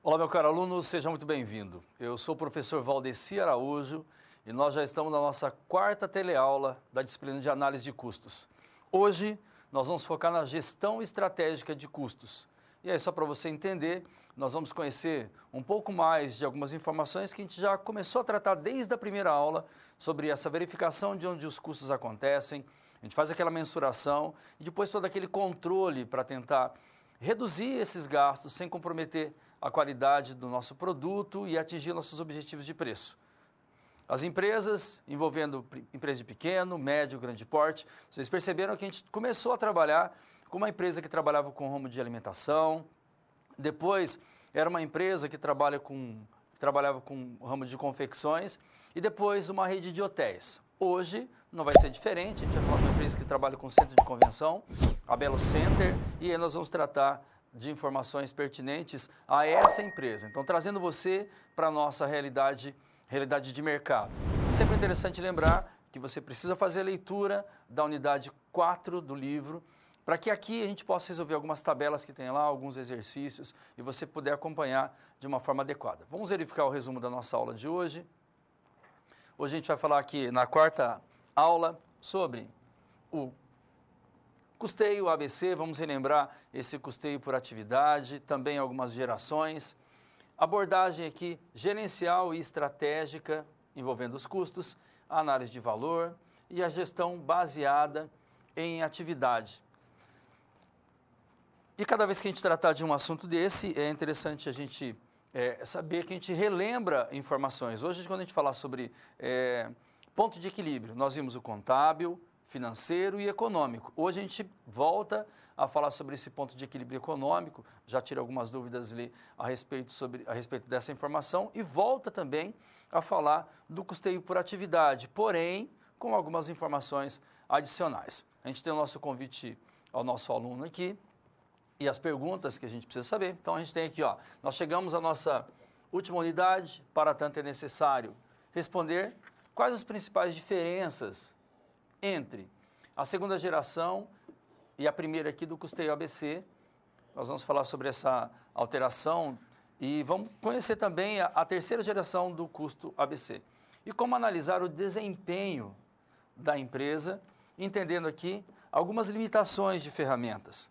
Olá, meu caro aluno, seja muito bem-vindo. Eu sou o professor Valdeci Araújo e nós já estamos na nossa quarta teleaula da disciplina de análise de custos. Hoje, nós vamos focar na gestão estratégica de custos. E aí, só para você entender, nós vamos conhecer um pouco mais de algumas informações que a gente já começou a tratar desde a primeira aula sobre essa verificação de onde os custos acontecem. A gente faz aquela mensuração e depois todo aquele controle para tentar reduzir esses gastos sem comprometer a qualidade do nosso produto e atingir nossos objetivos de preço. As empresas, envolvendo empresas de pequeno, médio, grande porte, vocês perceberam que a gente começou a trabalhar com uma empresa que trabalhava com ramo de alimentação, depois era uma empresa que trabalhava com ramo de confecções e depois uma rede de hotéis. Hoje não vai ser diferente, a gente vai falar de uma empresa que trabalha com centro de convenção, a Belo Center, e aí nós vamos tratar de informações pertinentes a essa empresa. Então, trazendo você para a nossa realidade de mercado. Sempre interessante lembrar que você precisa fazer a leitura da unidade 4 do livro, para que aqui a gente possa resolver algumas tabelas que tem lá, alguns exercícios, e você puder acompanhar de uma forma adequada. Vamos verificar o resumo da nossa aula de hoje. Hoje a gente vai falar aqui na quarta aula sobre o custeio ABC, vamos relembrar esse custeio por atividade, também algumas gerações. Abordagem aqui gerencial e estratégica, envolvendo os custos, a análise de valor e a gestão baseada em atividade. E cada vez que a gente tratar de um assunto desse, é interessante a gente saber que a gente relembra informações. Hoje, quando a gente falar sobre ponto de equilíbrio, nós vimos o contábil, financeiro e econômico. Hoje a gente volta a falar sobre esse ponto de equilíbrio econômico, já tira algumas dúvidas ali a respeito dessa informação e volta também a falar do custeio por atividade, porém com algumas informações adicionais. A gente tem o nosso convite ao nosso aluno aqui e as perguntas que a gente precisa saber. Então a gente tem aqui, nós chegamos à nossa última unidade, para tanto é necessário responder quais as principais diferenças entre a segunda geração e a primeira aqui do custeio ABC. Nós vamos falar sobre essa alteração e vamos conhecer também a terceira geração do custo ABC. E como analisar o desempenho da empresa, entendendo aqui algumas limitações de ferramentas.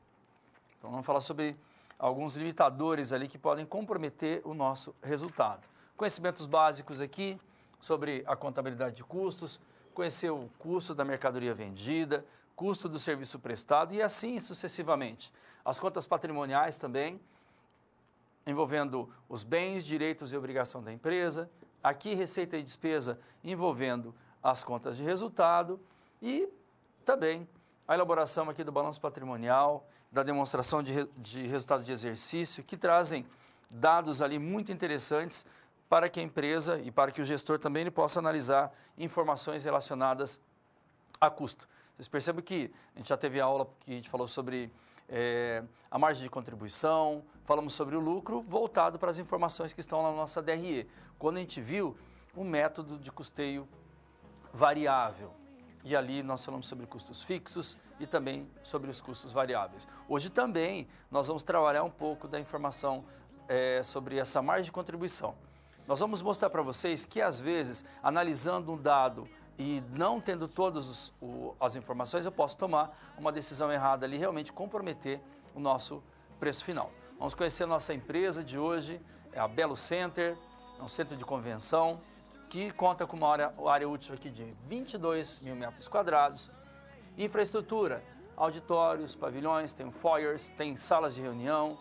Então vamos falar sobre alguns limitadores ali que podem comprometer o nosso resultado. Conhecimentos básicos aqui sobre a contabilidade de custos, conhecer o custo da mercadoria vendida, custo do serviço prestado e assim sucessivamente. As contas patrimoniais também, envolvendo os bens, direitos e obrigação da empresa. Aqui, receita e despesa envolvendo as contas de resultado e também a elaboração aqui do balanço patrimonial, da demonstração de resultado de exercício, que trazem dados ali muito interessantes para que a empresa e para que o gestor também ele possa analisar informações relacionadas a custo. Vocês percebem que a gente já teve aula que a gente falou sobre a margem de contribuição, falamos sobre o lucro voltado para as informações que estão lá na nossa DRE. Quando a gente viu o método de custeio variável. E ali nós falamos sobre custos fixos e também sobre os custos variáveis. Hoje também nós vamos trabalhar um pouco da informação sobre essa margem de contribuição. Nós vamos mostrar para vocês que, às vezes, analisando um dado e não tendo todas as informações, eu posso tomar uma decisão errada ali, realmente comprometer o nosso preço final. Vamos conhecer a nossa empresa de hoje, é a Belo Center, é um centro de convenção, que conta com uma área útil aqui de 22 mil metros quadrados. Infraestrutura, auditórios, pavilhões, tem foyers, tem salas de reunião,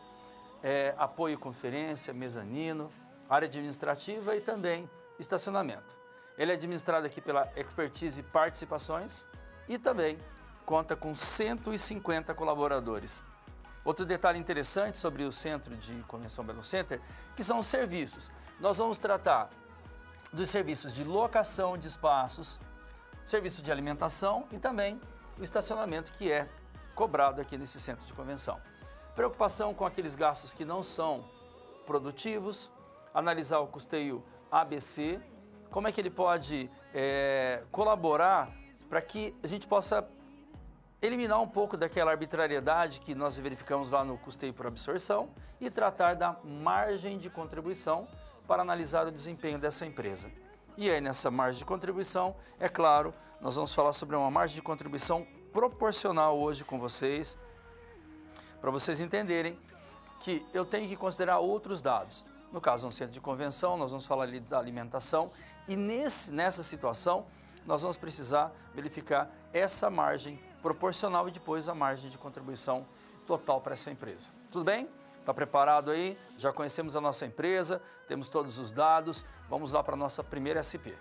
apoio conferência, mezanino, área administrativa e também estacionamento. Ele é administrado aqui pela Expertise Participações e também conta com 150 colaboradores. Outro detalhe interessante sobre o Centro de Convenção Belo Center, que são os serviços. Nós vamos tratar dos serviços de locação de espaços, serviço de alimentação e também o estacionamento que é cobrado aqui nesse Centro de Convenção. Preocupação com aqueles gastos que não são produtivos, analisar o custeio ABC, como é que ele pode colaborar para que a gente possa eliminar um pouco daquela arbitrariedade que nós verificamos lá no custeio por absorção e tratar da margem de contribuição para analisar o desempenho dessa empresa. E aí, nessa margem de contribuição, é claro, nós vamos falar sobre uma margem de contribuição proporcional hoje com vocês, para vocês entenderem que eu tenho que considerar outros dados. No caso, um centro de convenção, nós vamos falar ali da alimentação, e nessa situação, nós vamos precisar verificar essa margem proporcional e depois a margem de contribuição total para essa empresa. Tudo bem? Está preparado aí? Já conhecemos a nossa empresa, temos todos os dados, vamos lá para a nossa primeira SP.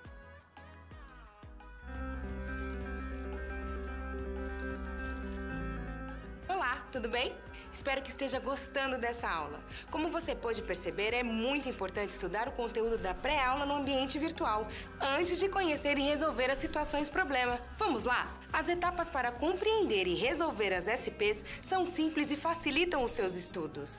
Olá, tudo bem? Espero que esteja gostando dessa aula. Como você pode perceber, é muito importante estudar o conteúdo da pré-aula no ambiente virtual, antes de conhecer e resolver as situações problema. Vamos lá? As etapas para compreender e resolver as SPs são simples e facilitam os seus estudos.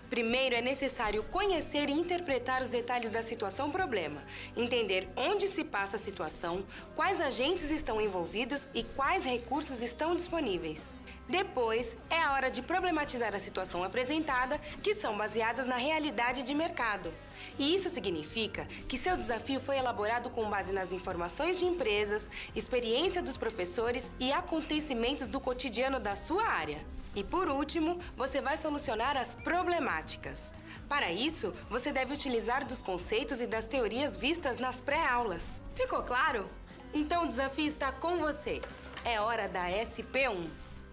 Primeiro, é necessário conhecer e interpretar os detalhes da situação problema, entender onde se passa a situação, quais agentes estão envolvidos e quais recursos estão disponíveis. Depois, é a hora de problematizar a situação apresentada, que são baseadas na realidade de mercado. E isso significa que seu desafio foi elaborado com base nas informações de empresas, experiência dos professores e acontecimentos do cotidiano da sua área. E por último, você vai solucionar as problemáticas. Para isso, você deve utilizar dos conceitos e das teorias vistas nas pré-aulas. Ficou claro? Então o desafio está com você. É hora da SP1.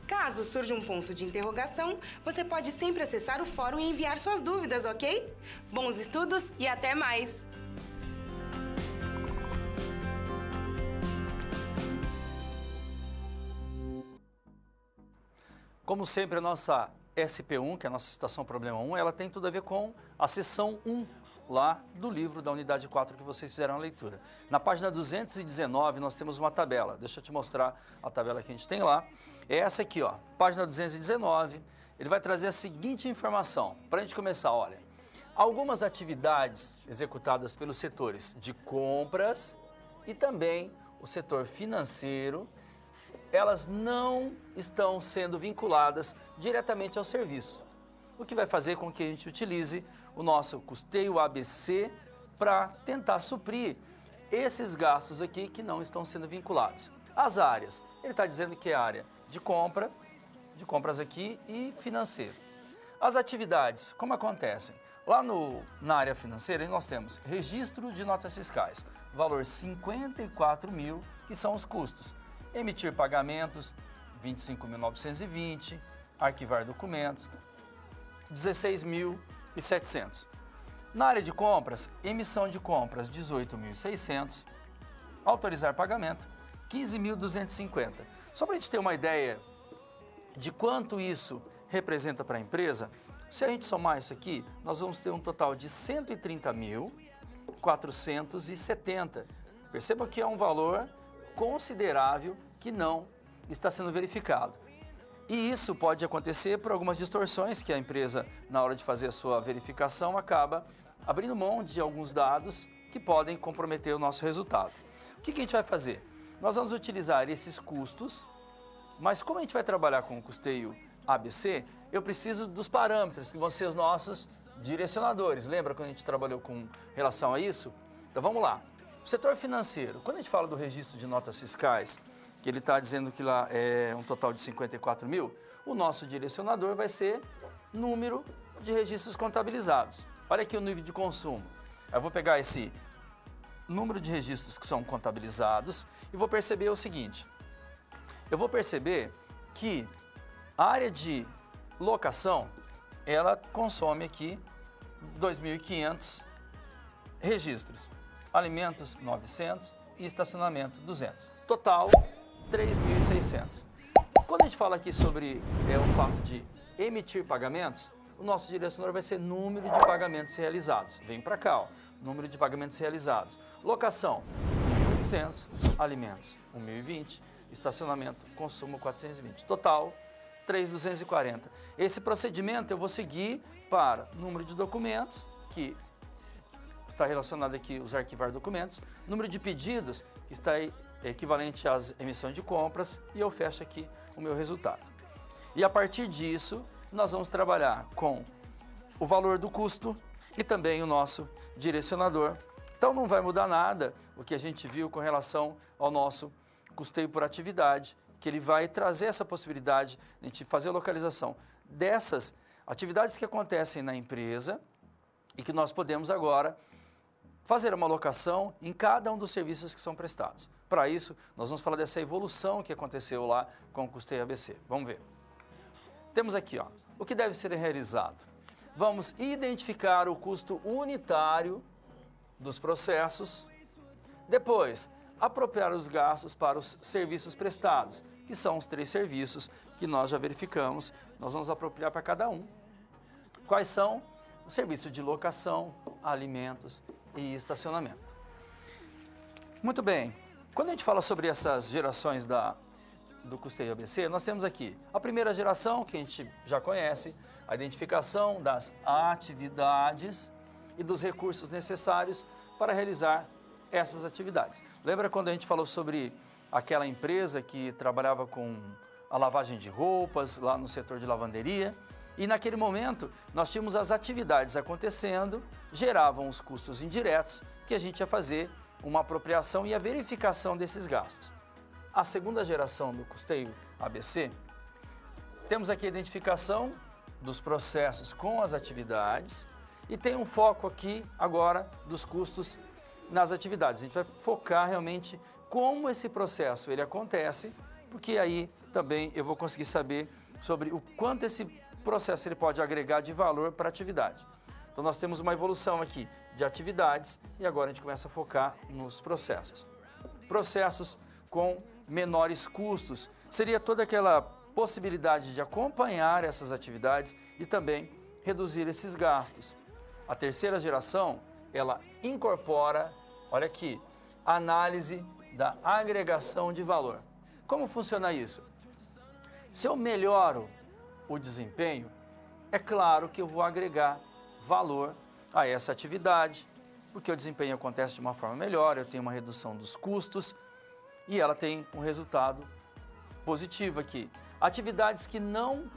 Caso surja um ponto de interrogação, você pode sempre acessar o fórum e enviar suas dúvidas, ok? Bons estudos e até mais! Como sempre, a nossa SP1, que é a nossa situação problema 1, ela tem tudo a ver com a seção 1 lá do livro da unidade 4 que vocês fizeram a leitura. Na página 219 nós temos uma tabela. Deixa eu te mostrar a tabela que a gente tem lá. É essa aqui, ó, página 219. Ele vai trazer a seguinte informação. Para a gente começar, olha. Algumas atividades executadas pelos setores de compras e também o setor financeiro, elas não estão sendo vinculadas diretamente ao serviço. O que vai fazer com que a gente utilize o nosso custeio ABC para tentar suprir esses gastos aqui que não estão sendo vinculados. As áreas, ele está dizendo que é a área de compras aqui e financeiro. As atividades, como acontecem? Lá na área financeira nós temos registro de notas fiscais, valor 54 mil, que são os custos. Emitir pagamentos, 25.920, arquivar documentos, 16.700. Na área de compras, emissão de compras, 18.600, autorizar pagamento, 15.250. Só para a gente ter uma ideia de quanto isso representa para a empresa, se a gente somar isso aqui, nós vamos ter um total de 130.470. Perceba que é um valor considerável que não está sendo verificado. E isso pode acontecer por algumas distorções que a empresa, na hora de fazer a sua verificação, acaba abrindo mão de alguns dados que podem comprometer o nosso resultado. O que a gente vai fazer? Nós vamos utilizar esses custos, mas como a gente vai trabalhar com o custeio ABC, eu preciso dos parâmetros, que vão ser os nossos direcionadores. Lembra quando a gente trabalhou com relação a isso? Então vamos lá. O setor financeiro, quando a gente fala do registro de notas fiscais, que ele está dizendo que lá é um total de 54 mil, o nosso direcionador vai ser número de registros contabilizados. Olha aqui o nível de consumo. Eu vou pegar esse número de registros que são contabilizados e vou perceber o seguinte. Eu vou perceber que a área de locação, ela consome aqui 2.500 registros. Alimentos, 900 e estacionamento, 200. Total, 3.600. Quando a gente fala aqui sobre o fato de emitir pagamentos, o nosso direcionador vai ser número de pagamentos realizados. Vem para cá, ó, número de pagamentos realizados. Locação, 1.800. Alimentos, 1.020. Estacionamento, consumo, 420. Total, 3.240. Esse procedimento eu vou seguir para número de documentos, que está relacionado aqui os arquivar documentos, número de pedidos, que está equivalente às emissões de compras, e eu fecho aqui o meu resultado. E a partir disso, nós vamos trabalhar com o valor do custo e também o nosso direcionador. Então não vai mudar nada o que a gente viu com relação ao nosso custeio por atividade, que ele vai trazer essa possibilidade de a gente fazer a localização dessas atividades que acontecem na empresa e que nós podemos agora fazer uma alocação em cada um dos serviços que são prestados. Para isso, nós vamos falar dessa evolução que aconteceu lá com o custeio ABC. Vamos ver. Temos aqui, ó, o que deve ser realizado. Vamos identificar o custo unitário dos processos. Depois, apropriar os gastos para os serviços prestados, que são os 3 serviços que nós já verificamos. Nós vamos apropriar para cada um. Quais são? O serviço de locação, alimentos e estacionamento. Muito bem. Quando a gente fala sobre essas gerações do custeio ABC, nós temos aqui a primeira geração, que a gente já conhece, a identificação das atividades e dos recursos necessários para realizar essas atividades. Lembra quando a gente falou sobre aquela empresa que trabalhava com a lavagem de roupas lá no setor de lavanderia? E naquele momento nós tínhamos as atividades acontecendo, geravam os custos indiretos que a gente ia fazer uma apropriação e a verificação desses gastos. A segunda geração do custeio ABC, temos aqui a identificação dos processos com as atividades e tem um foco aqui agora dos custos nas atividades. A gente vai focar realmente como esse processo ele acontece, porque aí também eu vou conseguir saber sobre o quanto esse processo ele pode agregar de valor para a atividade. Então nós temos uma evolução aqui de atividades e agora a gente começa a focar nos processos. Processos com menores custos, seria toda aquela possibilidade de acompanhar essas atividades e também reduzir esses gastos. A terceira geração, ela incorpora, olha aqui, a análise da agregação de valor. Como funciona isso? Se eu melhoro o desempenho, é claro que eu vou agregar valor a essa atividade, porque o desempenho acontece de uma forma melhor, eu tenho uma redução dos custos e ela tem um resultado positivo aqui. Atividades que não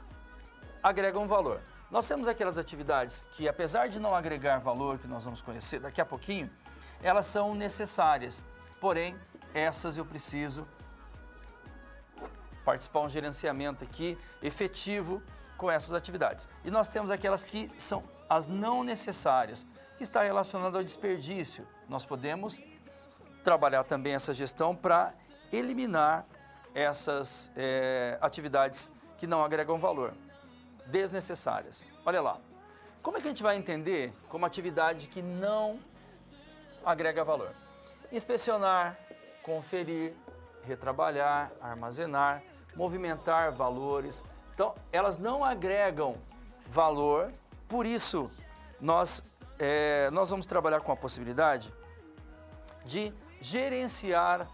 agregam valor. Nós temos aquelas atividades que, apesar de não agregar valor, que nós vamos conhecer daqui a pouquinho, elas são necessárias, porém, essas eu preciso participar um gerenciamento aqui efetivo com essas atividades. E nós temos aquelas que são as não necessárias, que está relacionado ao desperdício. Nós podemos trabalhar também essa gestão para eliminar essas atividades que não agregam valor, desnecessárias. Olha lá, como é que a gente vai entender como atividade que não agrega valor? Inspecionar, conferir, retrabalhar, armazenar, movimentar valores. Então, elas não agregam valor, por isso nós vamos trabalhar com a possibilidade de gerenciar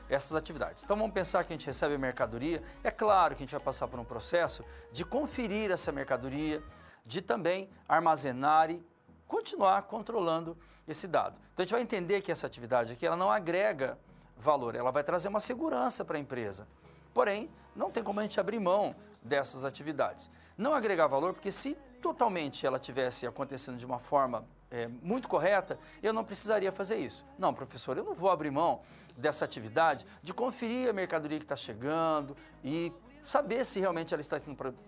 essas atividades. Então vamos pensar que a gente recebe a mercadoria, é claro que a gente vai passar por um processo de conferir essa mercadoria, de também armazenar e continuar controlando esse dado. Então a gente vai entender que essa atividade aqui ela não agrega valor, ela vai trazer uma segurança para a empresa. Porém, não tem como a gente abrir mão dessas atividades. Não agregar valor, porque se totalmente ela tivesse acontecendo de uma forma muito correta, eu não precisaria fazer isso. Não, professor, eu não vou abrir mão dessa atividade de conferir a mercadoria que está chegando e saber se realmente ela está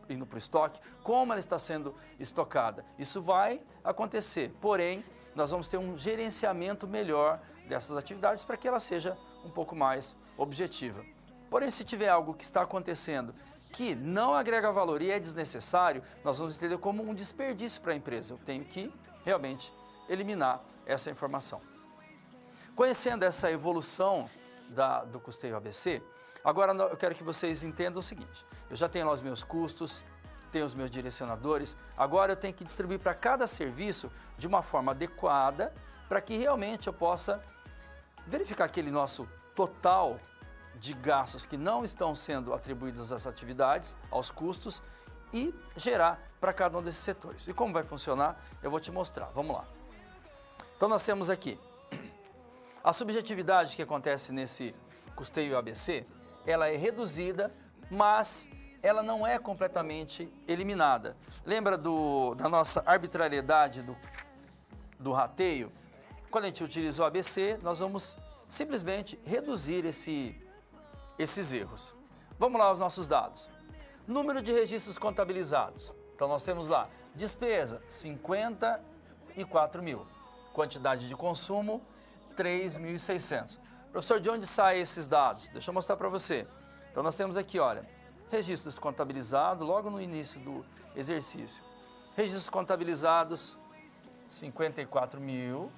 indo para o estoque, como ela está sendo estocada. Isso vai acontecer, porém, nós vamos ter um gerenciamento melhor dessas atividades para que ela seja um pouco mais objetiva. Porém, se tiver algo que está acontecendo que não agrega valor e é desnecessário, nós vamos entender como um desperdício para a empresa. Eu tenho que realmente eliminar essa informação. Conhecendo essa evolução do custeio ABC, agora eu quero que vocês entendam o seguinte: eu já tenho lá os meus custos, tenho os meus direcionadores, agora eu tenho que distribuir para cada serviço de uma forma adequada para que realmente eu possa verificar aquele nosso total de gastos que não estão sendo atribuídos às atividades, aos custos, e gerar para cada um desses setores. E como vai funcionar, eu vou te mostrar. Vamos lá. Então nós temos aqui a subjetividade que acontece nesse custeio ABC, ela é reduzida, mas ela não é completamente eliminada. Lembra da nossa arbitrariedade do rateio? Quando a gente utiliza o ABC, nós vamos simplesmente reduzir esses erros. Vamos lá aos nossos dados. Número de registros contabilizados. Então nós temos lá, despesa, 54 mil. Quantidade de consumo, 3.600. Professor, de onde saem esses dados? Deixa eu mostrar para você. Então nós temos aqui, olha, registros contabilizados, logo no início do exercício. Registros contabilizados, 54 mil,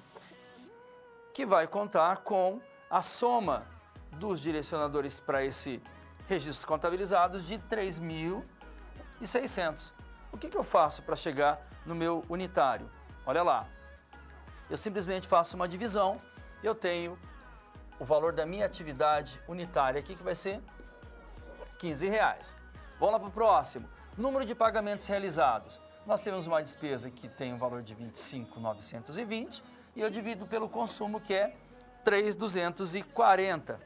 que vai contar com a soma dos direcionadores para esse registros contabilizados de 3.600. O que eu faço para chegar no meu unitário? Olha lá, eu simplesmente faço uma divisão, eu tenho o valor da minha atividade unitária aqui, que vai ser R$15. Vamos lá para o próximo. Número de pagamentos realizados. Nós temos uma despesa que tem um valor de 25.920 e eu divido pelo consumo, que é 3.240.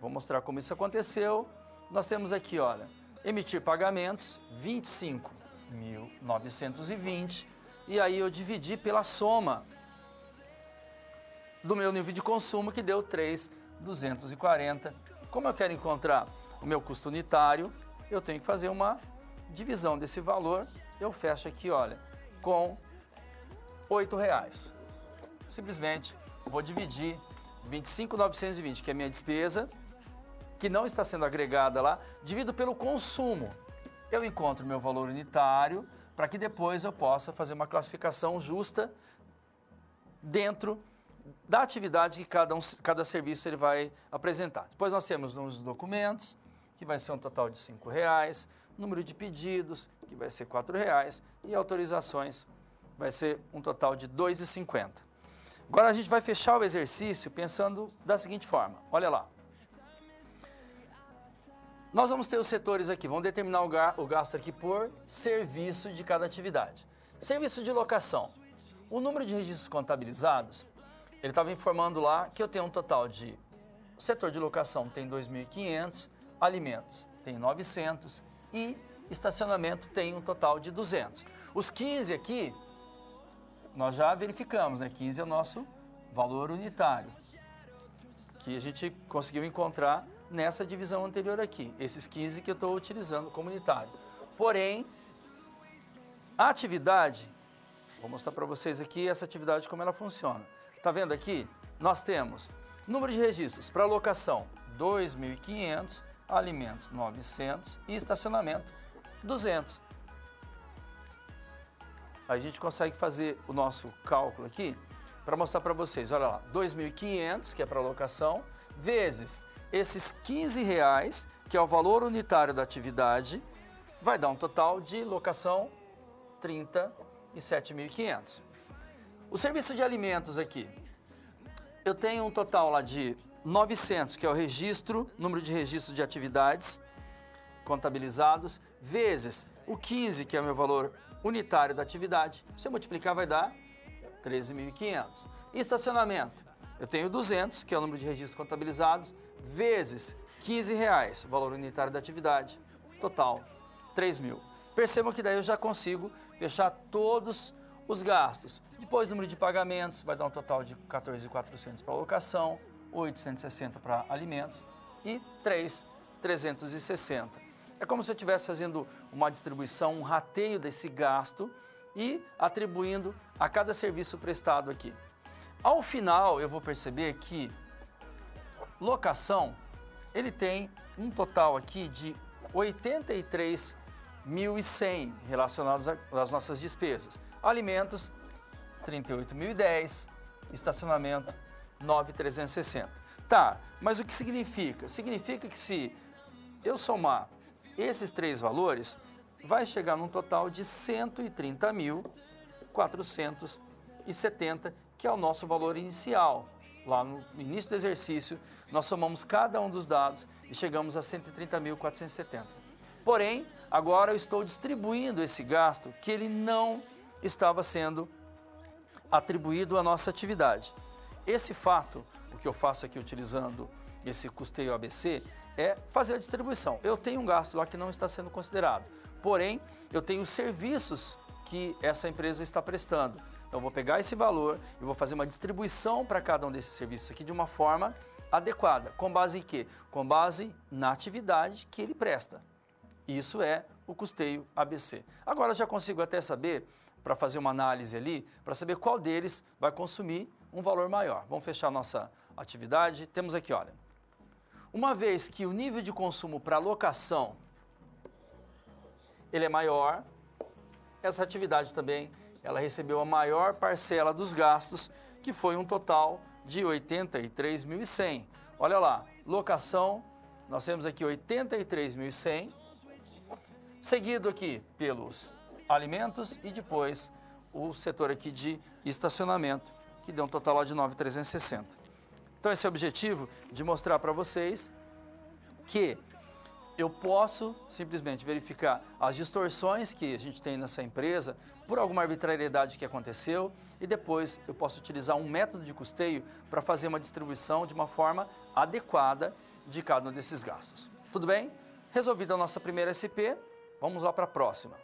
Vou mostrar como isso aconteceu. Nós temos aqui, olha, emitir pagamentos, 25.920, e aí eu dividi pela soma do meu nível de consumo, que deu 3.240. Como eu quero encontrar o meu custo unitário, eu tenho que fazer uma divisão desse valor. Eu fecho aqui, olha, com R$8. Simplesmente vou dividir 25.920, que é a minha despesa, que não está sendo agregada lá, divido pelo consumo. Eu encontro meu valor unitário, para que depois eu possa fazer uma classificação justa dentro da atividade que cada serviço ele vai apresentar. Depois nós temos nos documentos, que vai ser um total de R$5, número de pedidos, que vai ser R$4, e autorizações vai ser um total de R$2,50. Agora a gente vai fechar o exercício pensando da seguinte forma, olha lá. Nós vamos ter os setores aqui, vamos determinar o gasto aqui por serviço de cada atividade. Serviço de locação. O número de registros contabilizados, ele estava informando lá que eu tenho um total de... O setor de locação tem 2.500, alimentos tem 900 e estacionamento tem um total de 200. Os 15 aqui, nós já verificamos, né? 15 é o nosso valor unitário, que a gente conseguiu encontrar nessa divisão anterior aqui, esses 15 que eu estou utilizando como unitário. Porém, a atividade, vou mostrar para vocês aqui essa atividade como ela funciona. Está vendo aqui? Nós temos número de registros para locação 2.500, alimentos 900 e estacionamento 200. A gente consegue fazer o nosso cálculo aqui para mostrar para vocês. Olha lá, 2.500, que é para locação, vezes esses R$15, que é o valor unitário da atividade, vai dar um total de locação 37.500. O serviço de alimentos aqui, eu tenho um total lá de 900, que é o registro, número de registros de atividades contabilizados, vezes o 15, que é o meu valor unitário da atividade. Se eu multiplicar, vai dar 13.500. E estacionamento, eu tenho 200, que é o número de registros contabilizados, vezes R$15, valor unitário da atividade, total 3.000. Percebam que daí eu já consigo fechar todos os gastos. Depois, número de pagamentos, vai dar um total de 14.400 para locação, 860 para alimentos e 3.360. É como se eu estivesse fazendo uma distribuição, um rateio desse gasto e atribuindo a cada serviço prestado aqui. Ao final, eu vou perceber que locação, ele tem um total aqui de 83.100 relacionados às nossas despesas. Alimentos, 38.010, estacionamento, 9.360. Tá, mas o que significa? Significa que se eu somar esses três valores, vai chegar num total de 130.470, que é o nosso valor inicial. Lá no início do exercício, nós somamos cada um dos dados e chegamos a 130.470. Porém, agora eu estou distribuindo esse gasto que ele não estava sendo atribuído à nossa atividade. Esse fato, o que eu faço aqui utilizando esse custeio ABC, é fazer a distribuição. Eu tenho um gasto lá que não está sendo considerado, porém, eu tenho serviços que essa empresa está prestando. Então, eu vou pegar esse valor e vou fazer uma distribuição para cada um desses serviços aqui de uma forma adequada. Com base em quê? Com base na atividade que ele presta. Isso é o custeio ABC. Agora, eu já consigo até saber, para fazer uma análise ali, para saber qual deles vai consumir um valor maior. Vamos fechar nossa atividade. Temos aqui, olha, uma vez que o nível de consumo para locação ele é maior, essa atividade também ela recebeu a maior parcela dos gastos, que foi um total de 83.100. Olha lá, locação, nós temos aqui 83.100, seguido aqui pelos alimentos e depois o setor aqui de estacionamento, que deu um total lá de 9.360. Então esse é o objetivo de mostrar para vocês que eu posso simplesmente verificar as distorções que a gente tem nessa empresa por alguma arbitrariedade que aconteceu e depois eu posso utilizar um método de custeio para fazer uma distribuição de uma forma adequada de cada um desses gastos. Tudo bem? Resolvida a nossa primeira SP, vamos lá para a próxima.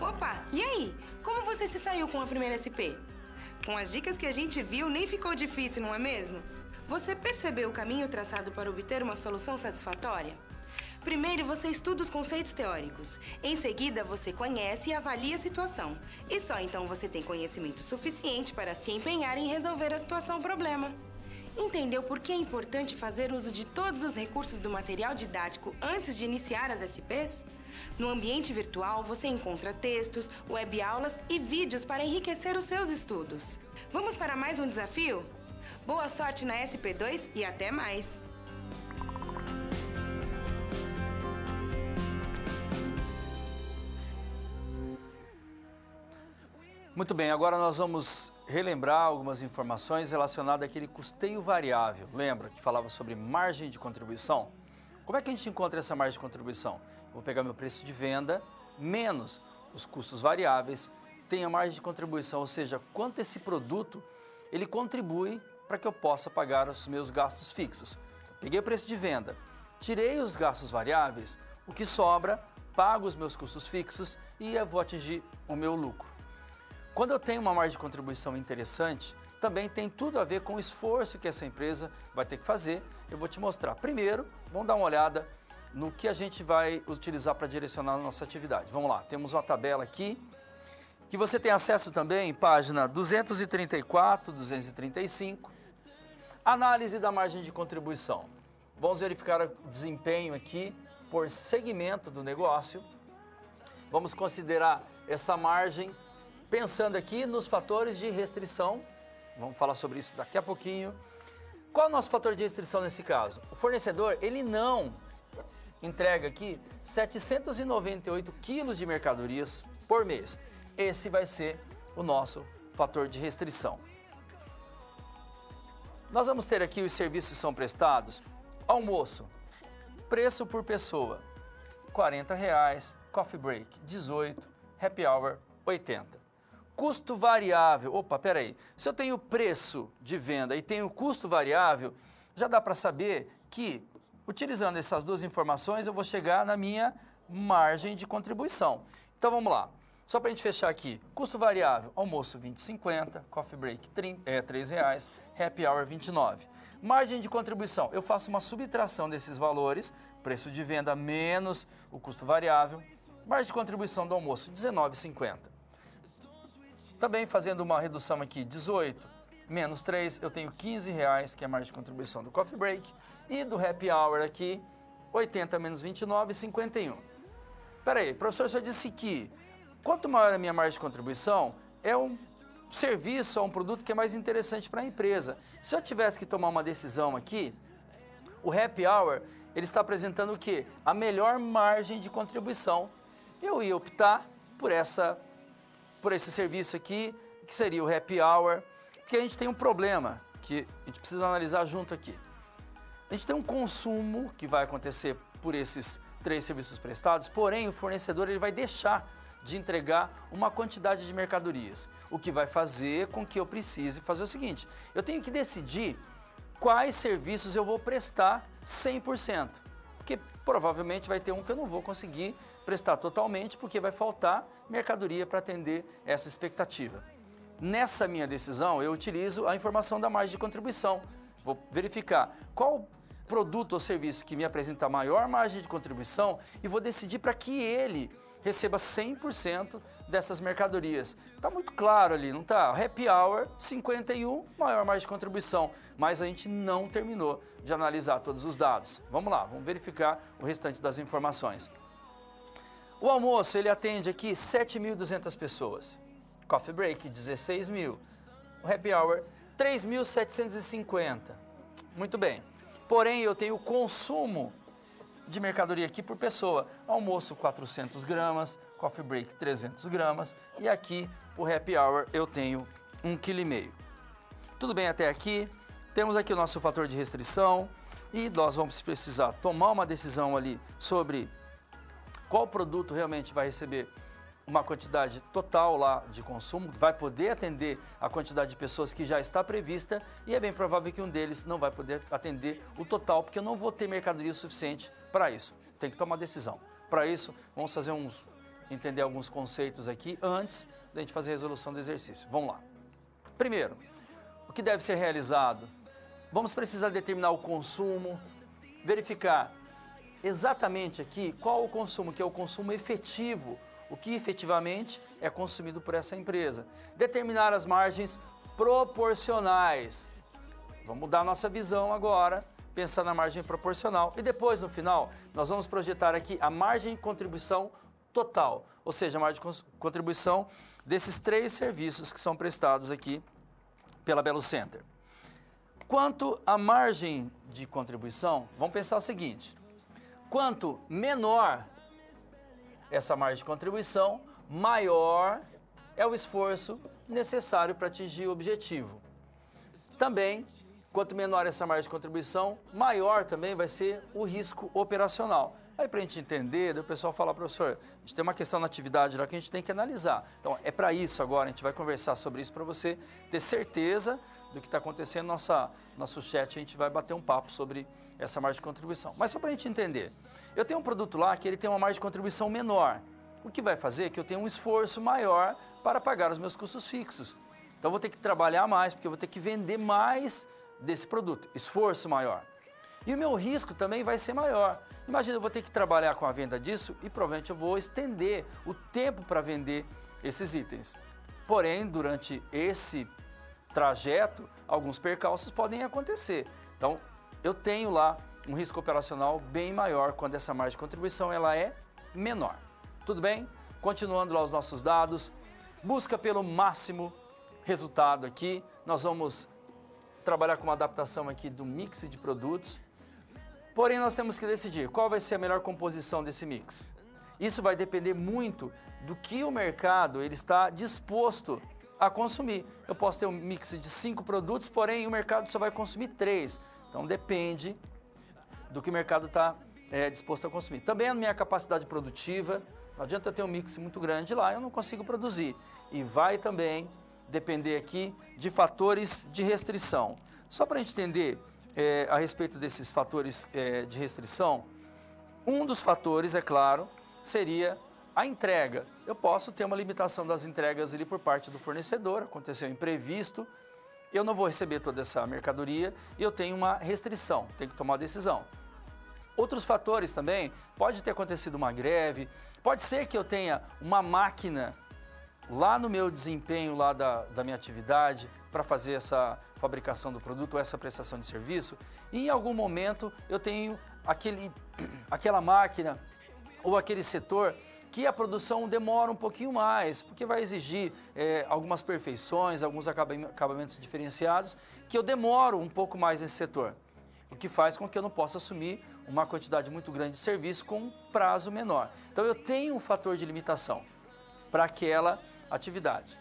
Opa, e aí? Como você se saiu com a primeira SP? Com as dicas que a gente viu, nem ficou difícil, não é mesmo? Você percebeu o caminho traçado para obter uma solução satisfatória? Primeiro, você estuda os conceitos teóricos. Em seguida, você conhece e avalia a situação. E só então você tem conhecimento suficiente para se empenhar em resolver a situação-problema. Entendeu por que é importante fazer uso de todos os recursos do material didático antes de iniciar as SPs? No ambiente virtual, você encontra textos, web-aulas e vídeos para enriquecer os seus estudos. Vamos para mais um desafio? Boa sorte na SP2 e até mais! Muito bem, agora nós vamos relembrar algumas informações relacionadas àquele custeio variável. Lembra que falava sobre margem de contribuição? Como é que a gente encontra essa margem de contribuição? Vou pegar meu preço de venda menos os custos variáveis, tem a margem de contribuição, ou seja, quanto esse produto ele contribui para que eu possa pagar os meus gastos fixos. Peguei o preço de venda, tirei os gastos variáveis, o que sobra, pago os meus custos fixos e eu vou atingir o meu lucro. Quando eu tenho uma margem de contribuição interessante, também tem tudo a ver com o esforço que essa empresa vai ter que fazer. Eu vou te mostrar. Primeiro, vamos dar uma olhada no que a gente vai utilizar para direcionar a nossa atividade. Vamos lá, temos uma tabela aqui, que você tem acesso também, página 234, 235. Análise da margem de contribuição. Vamos verificar o desempenho aqui por segmento do negócio. Vamos considerar essa margem pensando aqui nos fatores de restrição. Vamos falar sobre isso daqui a pouquinho. Qual é o nosso fator de restrição nesse caso? O fornecedor, ele não entrega aqui 798 quilos de mercadorias por mês. Esse vai ser o nosso fator de restrição. Nós vamos ter aqui os serviços que são prestados. Almoço, preço por pessoa, R$40, coffee break, 18, happy hour, 80. Custo variável, opa, peraí, se eu tenho preço de venda e tenho custo variável, já dá para saber que, utilizando essas duas informações, eu vou chegar na minha margem de contribuição. Então vamos lá, só para a gente fechar aqui, custo variável, almoço R$20,50, coffee break R$3, happy hour R$29. Margem de contribuição, eu faço uma subtração desses valores, preço de venda menos o custo variável, margem de contribuição do almoço R$19,50. Também fazendo uma redução aqui, 18 menos 3, eu tenho R$15, que é a margem de contribuição do coffee break, e do happy hour aqui, 80 menos 29, 51. Espera aí, o professor só disse que quanto maior a minha margem de contribuição, é um serviço, é um produto que é mais interessante para a empresa. Se eu tivesse que tomar uma decisão aqui, o happy hour, ele está apresentando o quê? A melhor margem de contribuição. Eu ia optar por esse serviço aqui, que seria o happy hour, porque a gente tem um problema que a gente precisa analisar junto aqui. A gente tem um consumo que vai acontecer por esses 3 serviços prestados, porém o fornecedor ele vai deixar de entregar uma quantidade de mercadorias, o que vai fazer com que eu precise fazer o seguinte, eu tenho que decidir quais serviços eu vou prestar 100%, porque provavelmente vai ter um que eu não vou conseguir prestar totalmente, porque vai faltar mercadoria para atender essa expectativa. Nessa minha decisão, eu utilizo a informação da margem de contribuição. Vou verificar qual produto ou serviço que me apresenta a maior margem de contribuição e vou decidir para que ele receba 100% dessas mercadorias. Está muito claro ali, não está? Happy Hour, 51, maior margem de contribuição, mas a gente não terminou de analisar todos os dados. Vamos lá, vamos verificar o restante das informações. O almoço, ele atende aqui 7.200 pessoas. Coffee Break, 16 mil. O Happy Hour, 3.750. Muito bem. Porém, eu tenho o consumo de mercadoria aqui por pessoa. Almoço, 400 gramas. Coffee Break, 300 gramas. E aqui, o Happy Hour, eu tenho 1,5 kg. Tudo bem até aqui? Temos aqui o nosso fator de restrição. E nós vamos precisar tomar uma decisão ali sobre qual produto realmente vai receber uma quantidade total lá de consumo, vai poder atender a quantidade de pessoas que já está prevista e é bem provável que um deles não vai poder atender o total, porque eu não vou ter mercadoria suficiente para isso. Tem que tomar decisão. Para isso, vamos fazer entender alguns conceitos aqui antes da gente fazer a resolução do exercício. Vamos lá. Primeiro, o que deve ser realizado? Vamos precisar determinar o consumo, verificar exatamente aqui qual o consumo, que é o consumo efetivo, o que efetivamente é consumido por essa empresa. Determinar as margens proporcionais. Vamos mudar a nossa visão agora, pensar na margem proporcional. E depois, no final, nós vamos projetar aqui a margem de contribuição total. Ou seja, a margem de contribuição desses 3 serviços que são prestados aqui pela Belo Center. Quanto à margem de contribuição, vamos pensar o seguinte. Quanto menor essa margem de contribuição, maior é o esforço necessário para atingir o objetivo. Também, quanto menor essa margem de contribuição, maior também vai ser o risco operacional. Aí para a gente entender, o pessoal fala, professor, a gente tem uma questão na atividade lá que a gente tem que analisar. Então é para isso agora, a gente vai conversar sobre isso para você ter certeza do que está acontecendo no nosso chat, a gente vai bater um papo sobre essa margem de contribuição. Mas só para a gente entender, eu tenho um produto lá que ele tem uma margem de contribuição menor, o que vai fazer que eu tenha um esforço maior para pagar os meus custos fixos. Então eu vou ter que trabalhar mais, porque eu vou ter que vender mais desse produto, esforço maior. E o meu risco também vai ser maior. Imagina, eu vou ter que trabalhar com a venda disso e provavelmente eu vou estender o tempo para vender esses itens. Porém, durante esse trajeto, alguns percalços podem acontecer. Então, eu tenho lá um risco operacional bem maior quando essa margem de contribuição ela é menor. Tudo bem? Continuando lá os nossos dados, busca pelo máximo resultado aqui. Nós vamos trabalhar com uma adaptação aqui do mix de produtos. Porém, nós temos que decidir qual vai ser a melhor composição desse mix. Isso vai depender muito do que o mercado ele está disposto a consumir. Eu posso ter um mix de 5 produtos, porém o mercado só vai consumir 3. Então depende do que o mercado está disposto a consumir. Também a minha capacidade produtiva, não adianta eu ter um mix muito grande lá, eu não consigo produzir. E vai também depender aqui de fatores de restrição. Só para a gente entender a respeito desses fatores de restrição, um dos fatores, é claro, seria a entrega. Eu posso ter uma limitação das entregas ali por parte do fornecedor, aconteceu um imprevisto, eu não vou receber toda essa mercadoria e eu tenho uma restrição, tenho que tomar decisão. Outros fatores também, pode ter acontecido uma greve, pode ser que eu tenha uma máquina lá no meu desempenho lá da minha atividade para fazer essa fabricação do produto ou essa prestação de serviço e em algum momento eu tenho aquela máquina ou aquele setor que a produção demora um pouquinho mais, porque vai exigir algumas perfeições, alguns acabamentos diferenciados, que eu demoro um pouco mais nesse setor, o que faz com que eu não possa assumir uma quantidade muito grande de serviço com um prazo menor. Então eu tenho um fator de limitação para aquela atividade.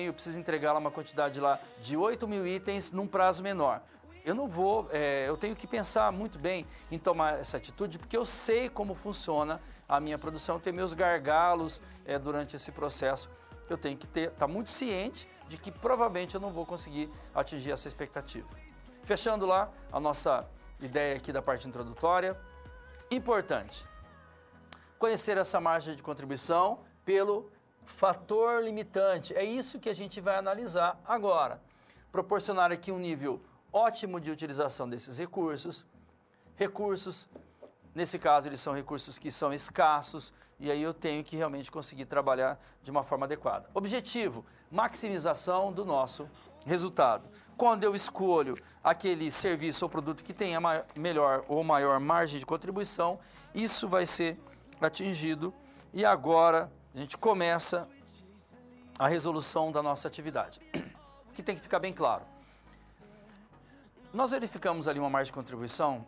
Eu preciso entregar lá uma quantidade lá de 8.000 itens num prazo menor. Eu não vou, eu tenho que pensar muito bem em tomar essa atitude, porque eu sei como funciona a minha produção, ter meus gargalos durante esse processo. Eu tenho que estar muito ciente de que provavelmente eu não vou conseguir atingir essa expectativa. Fechando lá a nossa ideia aqui da parte introdutória, importante, conhecer essa margem de contribuição pelo fator limitante. É isso que a gente vai analisar agora. Proporcionar aqui um nível ótimo de utilização desses recursos. Recursos, nesse caso, eles são recursos que são escassos, e aí eu tenho que realmente conseguir trabalhar de uma forma adequada. Objetivo, maximização do nosso resultado. Quando eu escolho aquele serviço ou produto que tenha melhor ou maior margem de contribuição, isso vai ser atingido, e agora a gente começa a resolução da nossa atividade. Que tem que ficar bem claro. Nós verificamos ali uma margem de contribuição,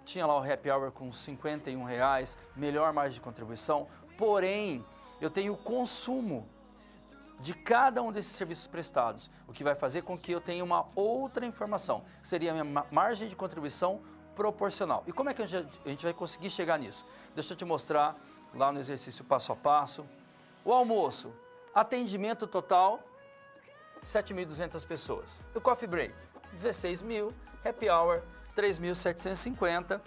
tinha lá o happy hour com R$51, melhor margem de contribuição, porém eu tenho o consumo de cada um desses serviços prestados, o que vai fazer com que eu tenha uma outra informação, que seria a minha margem de contribuição proporcional. E como é que a gente vai conseguir chegar nisso? Deixa eu te mostrar lá no exercício passo a passo. O almoço, atendimento total, 7.200 pessoas. O coffee break, 16.000, happy hour, 3.750,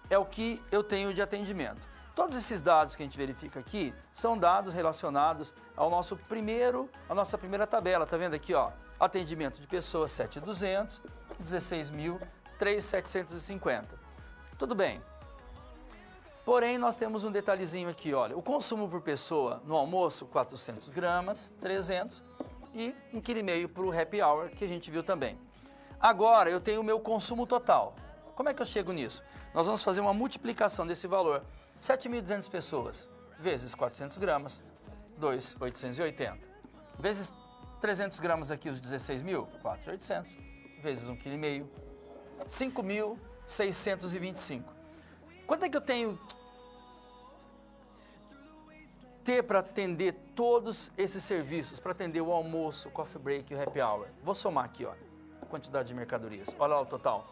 é o que eu tenho de atendimento. Todos esses dados que a gente verifica aqui são dados relacionados ao nossa primeira tabela. Tá vendo aqui, ó? Atendimento de pessoas 7.200, 16.000, 3.750. Tudo bem. Porém, nós temos um detalhezinho aqui, olha. O consumo por pessoa no almoço, 400 gramas, 300, e 1,5 kg para o happy hour, que a gente viu também. Agora, eu tenho o meu consumo total. Como é que eu chego nisso? Nós vamos fazer uma multiplicação desse valor. 7.200 pessoas, vezes 400 gramas, 2.880. Vezes 300 gramas aqui, os 16.000, 4.800. Vezes 1,5 kg, 5.625. Quanto é que eu tenho que ter para atender todos esses serviços? Para atender o almoço, o coffee break e o happy hour. Vou somar aqui, ó, a quantidade de mercadorias. Olha lá o total.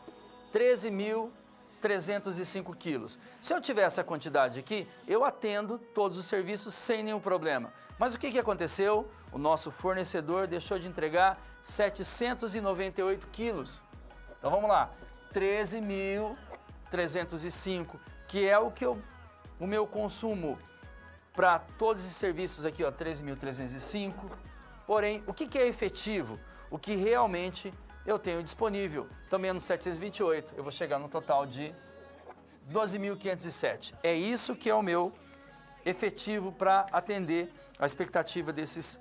13.305 quilos. Se eu tiver essa quantidade aqui, eu atendo todos os serviços sem nenhum problema. Mas o que aconteceu? O nosso fornecedor deixou de entregar 798 quilos. Então vamos lá. 13.305, que é o meu consumo para todos esses serviços aqui, ó, 13.305. Porém, o que é efetivo? O que realmente eu tenho disponível. Então, menos 728, eu vou chegar no total de 12.507. É isso que é o meu efetivo para atender a expectativa desses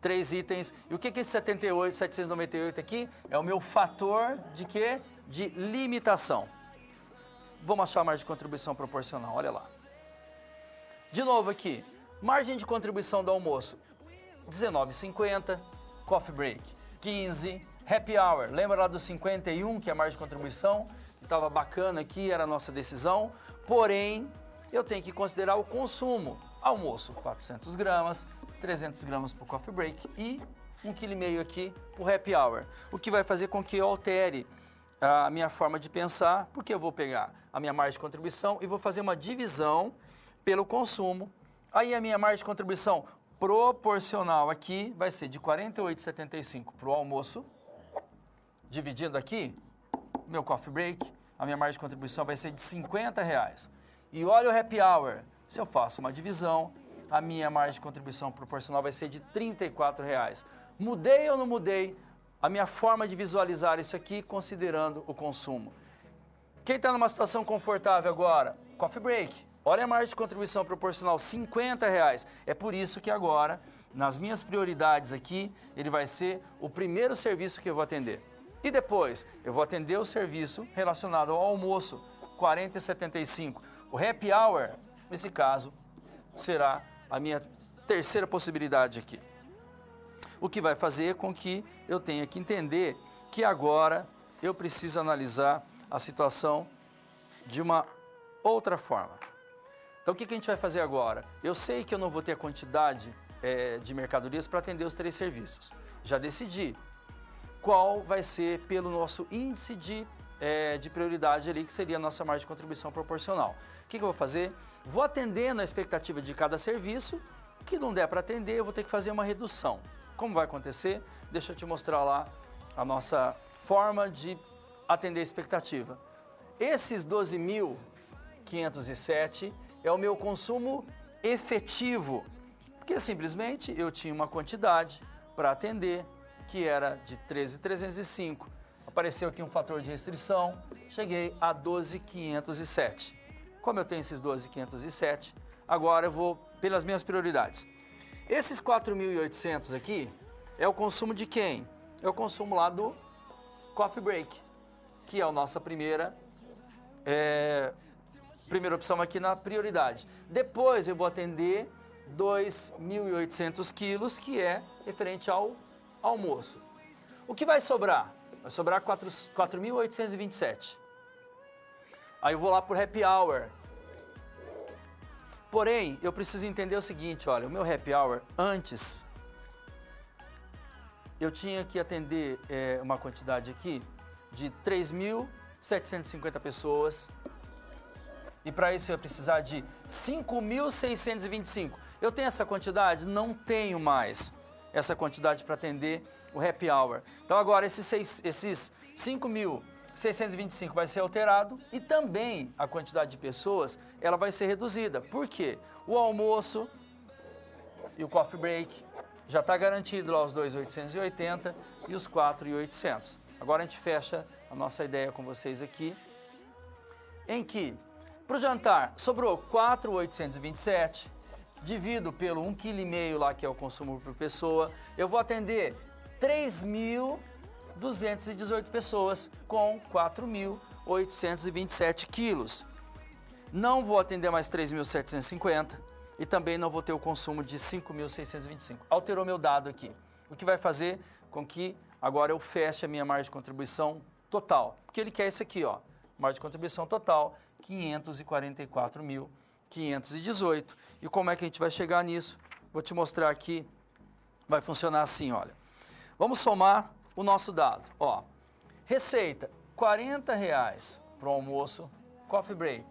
3 itens. E o que é esse 798 aqui? É o meu fator de quê? De limitação. Vamos achar a margem de contribuição proporcional, olha lá. De novo aqui, margem de contribuição do almoço, 19,50, coffee break, 15, happy hour, lembra lá do 51, que é a margem de contribuição? Estava bacana aqui, era a nossa decisão, porém, eu tenho que considerar o consumo. Almoço, 400 gramas, 300 gramas para o coffee break e 1,5 kg aqui para o happy hour. O que vai fazer com que eu altere a minha forma de pensar, porque eu vou pegar a minha margem de contribuição e vou fazer uma divisão pelo consumo. Aí a minha margem de contribuição proporcional aqui vai ser de 48,75 para o almoço, dividindo aqui, meu coffee break, a minha margem de contribuição vai ser de R$50. E olha o happy hour, se eu faço uma divisão, a minha margem de contribuição proporcional vai ser de R$34. Mudei ou não mudei a minha forma de visualizar isso aqui, considerando o consumo? Quem está numa situação confortável agora? Coffee break. Olha a margem de contribuição proporcional, R$50. É por isso que agora, nas minhas prioridades aqui, ele vai ser o primeiro serviço que eu vou atender. E depois, eu vou atender o serviço relacionado ao almoço, R$40,75. O happy hour, nesse caso, será a minha terceira possibilidade aqui. O que vai fazer com que eu tenha que entender que agora eu preciso analisar a situação de uma outra forma. Então, o que a gente vai fazer agora? Eu sei que eu não vou ter a quantidade de mercadorias para atender os 3 serviços. Já decidi qual vai ser pelo nosso índice de prioridade ali, que seria a nossa margem de contribuição proporcional. O que eu vou fazer? vou atendendo a expectativa de cada serviço, que não der para atender, eu vou ter que fazer uma redução. Como vai acontecer? Deixa eu te mostrar lá a nossa forma de atender a expectativa. Esses 12.507 é o meu consumo efetivo, porque simplesmente eu tinha uma quantidade para atender, que era de 13.305. Apareceu aqui um fator de restrição, cheguei a 12.507. Como eu tenho esses 12.507, agora eu vou pelas minhas prioridades. Esses 4.800 aqui é o consumo de quem? É o consumo lá do Coffee Break, que é a nossa primeira opção aqui na prioridade. Depois eu vou atender 2.800 quilos, que é referente ao almoço. O que vai sobrar? Vai sobrar 4.827. Aí eu vou lá por happy hour. Porém, eu preciso entender o seguinte, olha, o meu happy hour, antes, eu tinha que atender uma quantidade aqui de 3.750 pessoas. E para isso eu ia precisar de 5.625. Eu tenho essa quantidade? Não tenho mais essa quantidade para atender o happy hour. Então agora esses 5.625 vai ser alterado e também a quantidade de pessoas ela vai ser reduzida. Por quê? O almoço e o coffee break já está garantido lá os 2.880 e os 4.800. Agora a gente fecha a nossa ideia com vocês aqui, em que para o jantar sobrou 4.827, divido pelo 1,5 kg lá que é o consumo por pessoa, eu vou atender 3.218 pessoas com 4.827 quilos. Não vou atender mais 3.750 e também não vou ter o consumo de 5.625. Alterou meu dado aqui, o que vai fazer com que agora eu feche a minha margem de contribuição total. Porque ele quer isso aqui, ó, margem de contribuição total, 544.518. E como é que a gente vai chegar nisso? Vou te mostrar aqui, vai funcionar assim, olha. Vamos somar o nosso dado, ó. Receita, R$40 para o almoço, coffee break,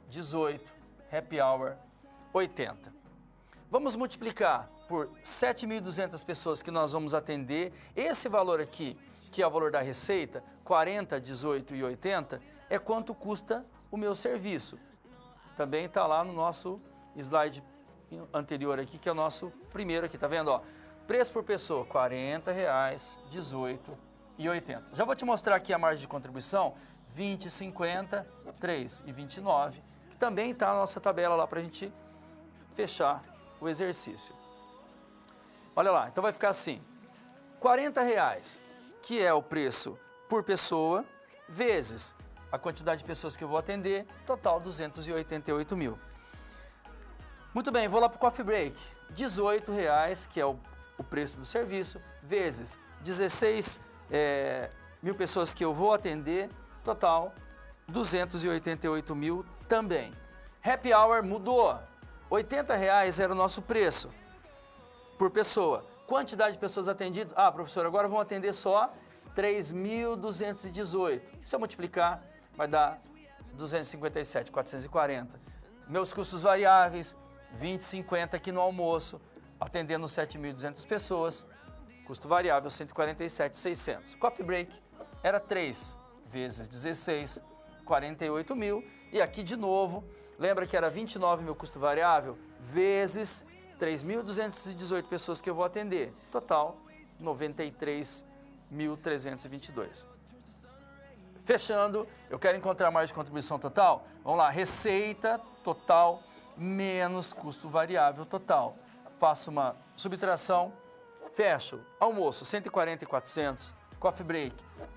18, happy hour, 80. Vamos multiplicar por 7.200 pessoas que nós vamos atender. Esse valor aqui, que é o valor da receita, 40, 18 e 80, é quanto custa o meu serviço. Também está lá no nosso slide anterior aqui, que é o nosso primeiro aqui, tá vendo? Ó, preço por pessoa, R$40, 18 e 80. Já vou te mostrar aqui a margem de contribuição, 20, 50, 3 e 29, que também está na nossa tabela lá para a gente fechar o exercício. Olha lá, então vai ficar assim, R$40, que é o preço por pessoa, vezes a quantidade de pessoas que eu vou atender, total 288 mil. Muito bem, vou lá para o coffee break, R$18, que é o preço do serviço, vezes 16 mil pessoas que eu vou atender, total 288 mil também. Happy hour mudou, R$80 era o nosso preço por pessoa. Quantidade de pessoas atendidas? Ah, professor, agora vão atender só 3.218. Se eu multiplicar, vai dar 257, 440. Meus custos variáveis, 20,50 aqui no almoço, atendendo 7.200 pessoas. Custo variável, 147,600. Coffee break era 3 vezes 16, 48 mil. E aqui de novo, lembra que era 29 mil custo variável, vezes 3.218 pessoas que eu vou atender. Total, 93.322. Fechando, eu quero encontrar a margem de contribuição total. Vamos lá, receita total menos custo variável total. Faço uma subtração, fecho. Almoço, 140.400. Coffee break,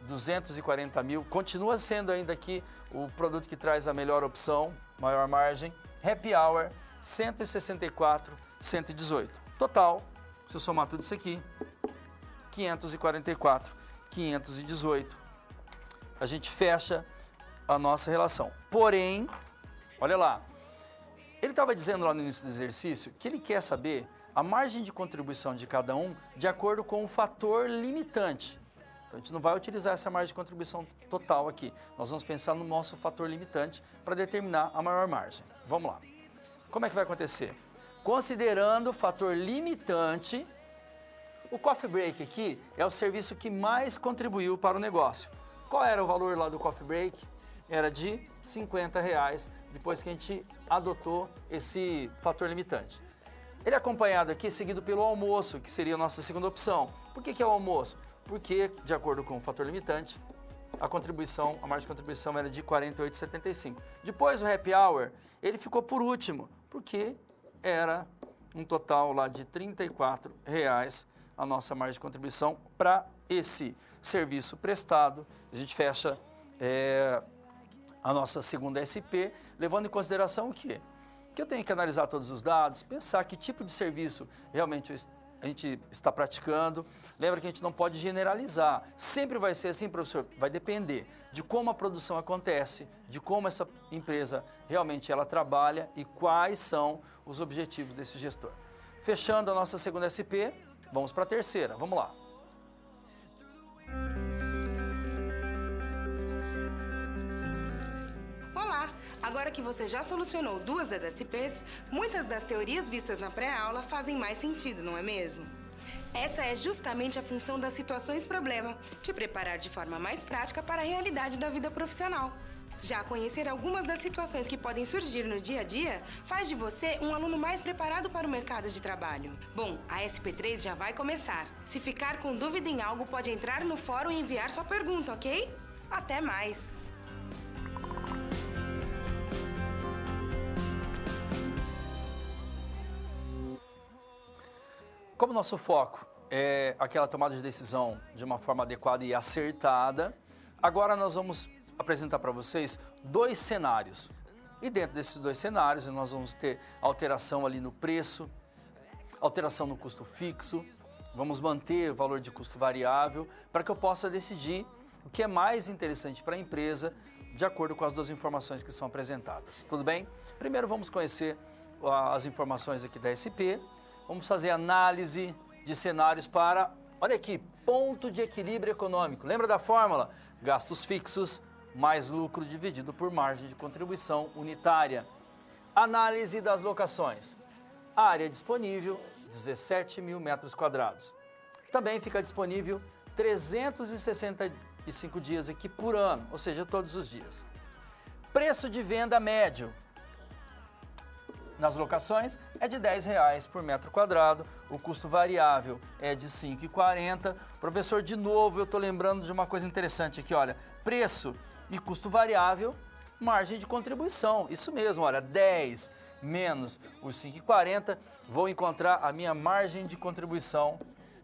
240 mil. Continua sendo ainda aqui o produto que traz a melhor opção, maior margem. Happy hour, 164.118. Total, se eu somar tudo isso aqui, 544.518. A gente fecha a nossa relação. Porém, olha lá, ele estava dizendo lá no início do exercício que ele quer saber a margem de contribuição de cada um de acordo com o fator limitante. Então, a gente não vai utilizar essa margem de contribuição total aqui. Nós vamos pensar no nosso fator limitante para determinar a maior margem. Vamos lá. Como é que vai acontecer? Considerando o fator limitante, o coffee break aqui é o serviço que mais contribuiu para o negócio. Qual era o valor lá do coffee break? Era de R$50, depois que a gente adotou esse fator limitante. Ele é acompanhado aqui, seguido pelo almoço, que seria a nossa segunda opção. Por que é o almoço? Porque, de acordo com o fator limitante, a margem de contribuição era de R$ 48,75. Depois o happy hour, ele ficou por último, porque era um total lá de R$ 34 a nossa margem de contribuição para esse serviço prestado. A gente fecha a nossa segunda SP, levando em consideração o quê? Que eu tenho que analisar todos os dados, pensar que tipo de serviço realmente a gente está praticando. Lembra que a gente não pode generalizar. Sempre vai ser assim, professor, vai depender de como a produção acontece, de como essa empresa realmente ela trabalha e quais são os objetivos desse gestor. Fechando a nossa segunda SP, vamos para a terceira. Vamos lá. Agora que você já solucionou duas das SPs, muitas das teorias vistas na pré-aula fazem mais sentido, não é mesmo? Essa é justamente a função das situações problema, te preparar de forma mais prática para a realidade da vida profissional. Já conhecer algumas das situações que podem surgir no dia a dia faz de você um aluno mais preparado para o mercado de trabalho. Bom, a SP3 já vai começar. Se ficar com dúvida em algo, pode entrar no fórum e enviar sua pergunta, ok? Até mais! Como nosso foco é aquela tomada de decisão de uma forma adequada e acertada, agora nós vamos apresentar para vocês dois cenários. E dentro desses dois cenários nós vamos ter alteração ali no preço, alteração no custo fixo, vamos manter o valor de custo variável para que eu possa decidir o que é mais interessante para a empresa de acordo com as duas informações que são apresentadas. Tudo bem? Primeiro vamos conhecer as informações aqui da SP. Vamos fazer análise de cenários para, olha aqui, ponto de equilíbrio econômico. Lembra da fórmula? Gastos fixos mais lucro dividido por margem de contribuição unitária. Análise das locações. Área disponível, 17 mil metros quadrados. Também fica disponível 365 dias aqui por ano, ou seja, todos os dias. Preço de venda médio nas locações é de R$10 por metro quadrado, o custo variável é de R$ 5,40. Professor, de novo, eu estou lembrando de uma coisa interessante aqui, olha, preço e custo variável, margem de contribuição, isso mesmo, olha, 10 menos os 5,40, vou encontrar a minha margem de contribuição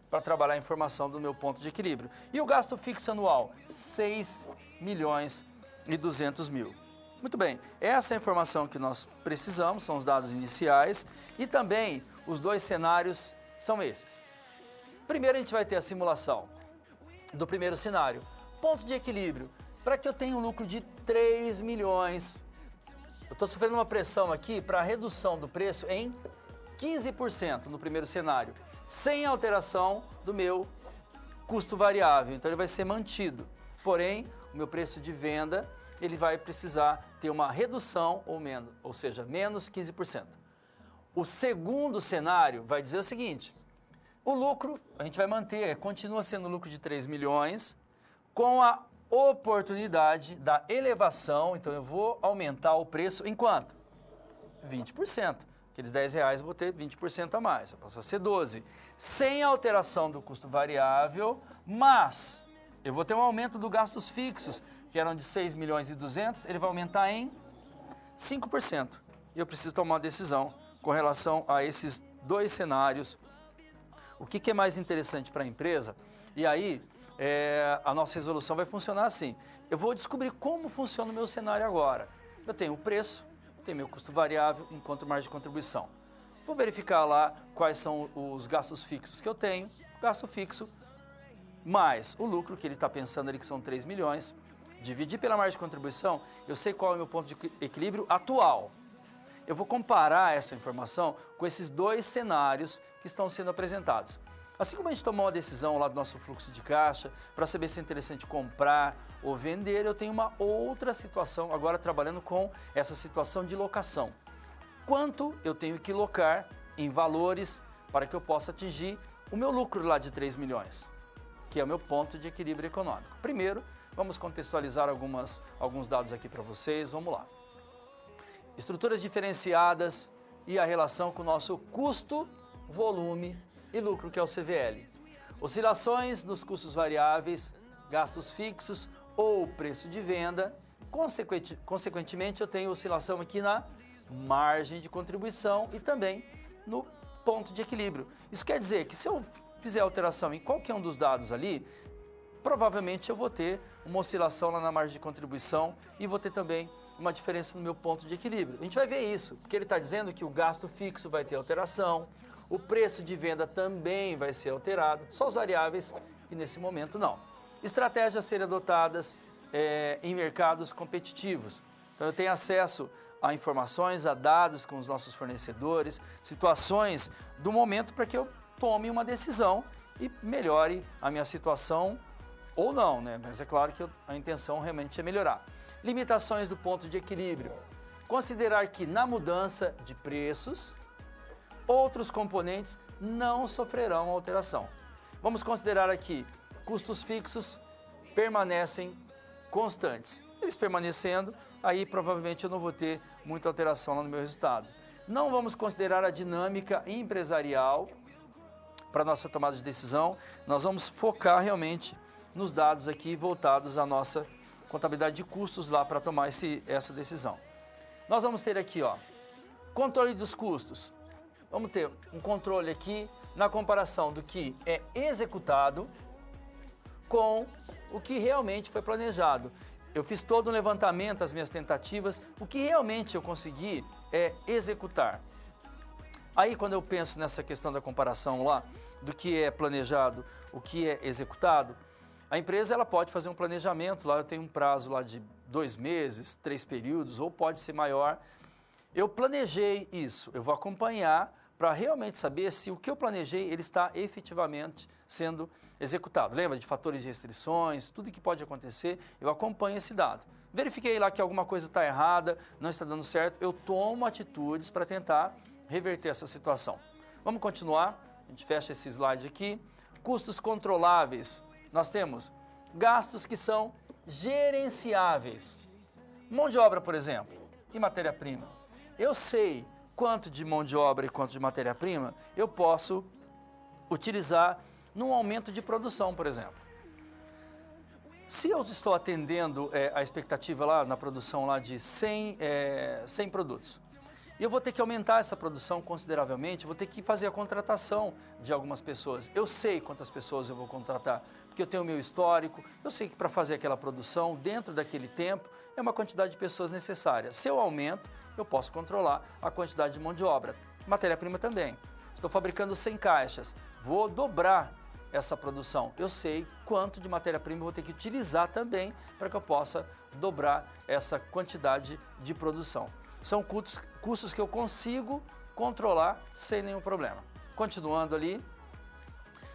para trabalhar a informação do meu ponto de equilíbrio. E o gasto fixo anual, 6.200.000. Muito bem, essa é a informação que nós precisamos, são os dados iniciais e também os dois cenários são esses. Primeiro a gente vai ter a simulação do primeiro cenário, ponto de equilíbrio, para que eu tenha um lucro de 3 milhões. Eu estou sofrendo uma pressão aqui para a redução do preço em 15% no primeiro cenário, sem alteração do meu custo variável, então ele vai ser mantido, porém o meu preço de venda ele vai precisar ter uma redução ou seja, menos 15%. O segundo cenário vai dizer o seguinte, o lucro a gente vai manter, continua sendo lucro de 3 milhões, com a oportunidade da elevação, então eu vou aumentar o preço em quanto? 20%. Aqueles R$10 eu vou ter 20% a mais, vai passar a ser 12. Sem alteração do custo variável, mas eu vou ter um aumento dos gastos fixos, que eram de 6.200.000, ele vai aumentar em 5%. E eu preciso tomar uma decisão com relação a esses dois cenários. O que é mais interessante para a empresa? E aí, a nossa resolução vai funcionar assim. Eu vou descobrir como funciona o meu cenário agora. Eu tenho o preço, tenho meu custo variável, encontro margem de contribuição. Vou verificar lá quais são os gastos fixos que eu tenho. Gasto fixo mais o lucro que ele está pensando ali, que são 3 milhões. Dividir pela margem de contribuição, eu sei qual é o meu ponto de equilíbrio atual. Eu vou comparar essa informação com esses dois cenários que estão sendo apresentados. Assim como a gente tomou uma decisão lá do nosso fluxo de caixa, para saber se é interessante comprar ou vender, eu tenho uma outra situação agora trabalhando com essa situação de locação. quanto eu tenho que locar em valores para que eu possa atingir o meu lucro lá de 3 milhões, que é o meu ponto de equilíbrio econômico. Primeiro, vamos contextualizar alguns dados aqui para vocês, vamos lá. Estruturas diferenciadas e a relação com o nosso custo, volume e lucro, que é o CVL. Oscilações nos custos variáveis, gastos fixos ou preço de venda. Consequentemente, eu tenho oscilação aqui na margem de contribuição e também no ponto de equilíbrio. Isso quer dizer que se eu fizer alteração em qualquer um dos dados ali, provavelmente eu vou ter uma oscilação lá na margem de contribuição e vou ter também uma diferença no meu ponto de equilíbrio. A gente vai ver isso, porque ele está dizendo que o gasto fixo vai ter alteração, o preço de venda também vai ser alterado, só os variáveis que nesse momento não. Estratégias a serem adotadas em mercados competitivos. Então eu tenho acesso a informações, a dados com os nossos fornecedores, situações do momento para que eu tome uma decisão e melhore a minha situação ou não, né? Mas é claro que a intenção realmente é melhorar. Limitações do ponto de equilíbrio. Considerar que na mudança de preços, outros componentes não sofrerão alteração. Vamos considerar aqui, custos fixos permanecem constantes. Eles permanecendo, aí provavelmente eu não vou ter muita alteração lá no meu resultado. Não vamos considerar a dinâmica empresarial para nossa tomada de decisão. Nós vamos focar realmente nos dados aqui voltados à nossa contabilidade de custos lá para tomar essa decisão. Nós vamos ter aqui, ó, controle dos custos. Vamos ter um controle aqui na comparação do que é executado com o que realmente foi planejado. Eu fiz todo um levantamento, as minhas tentativas, o que realmente eu consegui executar. Aí quando eu penso nessa questão da comparação lá, do que é planejado, o que é executado, a empresa ela pode fazer um planejamento, lá eu tenho um prazo lá de 2 meses, 3 períodos, ou pode ser maior. Eu planejei isso, eu vou acompanhar para realmente saber se o que eu planejei ele está efetivamente sendo executado. Lembra de fatores de restrições, tudo que pode acontecer, eu acompanho esse dado. Verifiquei lá que alguma coisa está errada, não está dando certo, eu tomo atitudes para tentar reverter essa situação. Vamos continuar, a gente fecha esse slide aqui. Custos controláveis. Nós temos gastos que são gerenciáveis. Mão de obra, por exemplo, e matéria-prima. Eu sei quanto de mão de obra e quanto de matéria-prima eu posso utilizar num aumento de produção, por exemplo. Se eu estou atendendo a expectativa lá na produção lá de 100 produtos, eu vou ter que aumentar essa produção consideravelmente, vou ter que fazer a contratação de algumas pessoas. Eu sei quantas pessoas eu vou contratar, porque eu tenho o meu histórico, eu sei que para fazer aquela produção, dentro daquele tempo, é uma quantidade de pessoas necessária. Se eu aumento, eu posso controlar a quantidade de mão de obra. Matéria-prima também. Estou fabricando 100 caixas, vou dobrar essa produção. Eu sei quanto de matéria-prima eu vou ter que utilizar também para que eu possa dobrar essa quantidade de produção. São custos que eu consigo controlar sem nenhum problema. Continuando ali,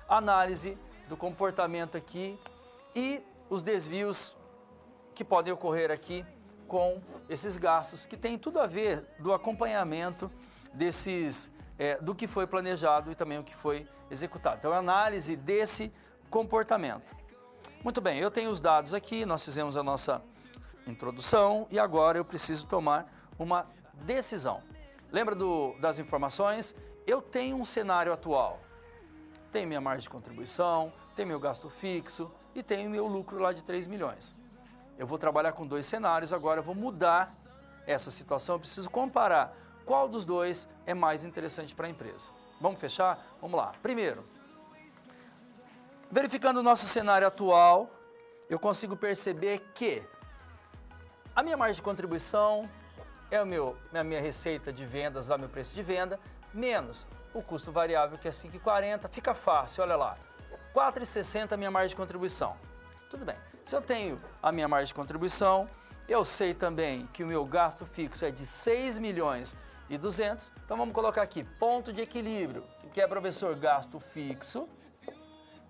análise do comportamento aqui e os desvios que podem ocorrer aqui com esses gastos, que tem tudo a ver do acompanhamento do que foi planejado e também o que foi executado. Então, análise desse comportamento. Muito bem, eu tenho os dados aqui, nós fizemos a nossa introdução e agora eu preciso tomar uma decisão. Lembra das informações? Eu tenho um cenário atual. Tenho minha margem de contribuição, tenho meu gasto fixo e tenho meu lucro lá de 3 milhões. Eu vou trabalhar com 2 cenários, agora eu vou mudar essa situação, eu preciso comparar qual dos dois é mais interessante para a empresa. Vamos fechar? Vamos lá. Primeiro, verificando o nosso cenário atual, eu consigo perceber que a minha margem de contribuição é a minha receita de vendas, lá meu preço de venda, menos o custo variável que é 5,40, fica fácil, olha lá, 4,60 a minha margem de contribuição. Tudo bem, se eu tenho a minha margem de contribuição, eu sei também que o meu gasto fixo é de 6 milhões e 200, então vamos colocar aqui, ponto de equilíbrio, que é, professor, gasto fixo,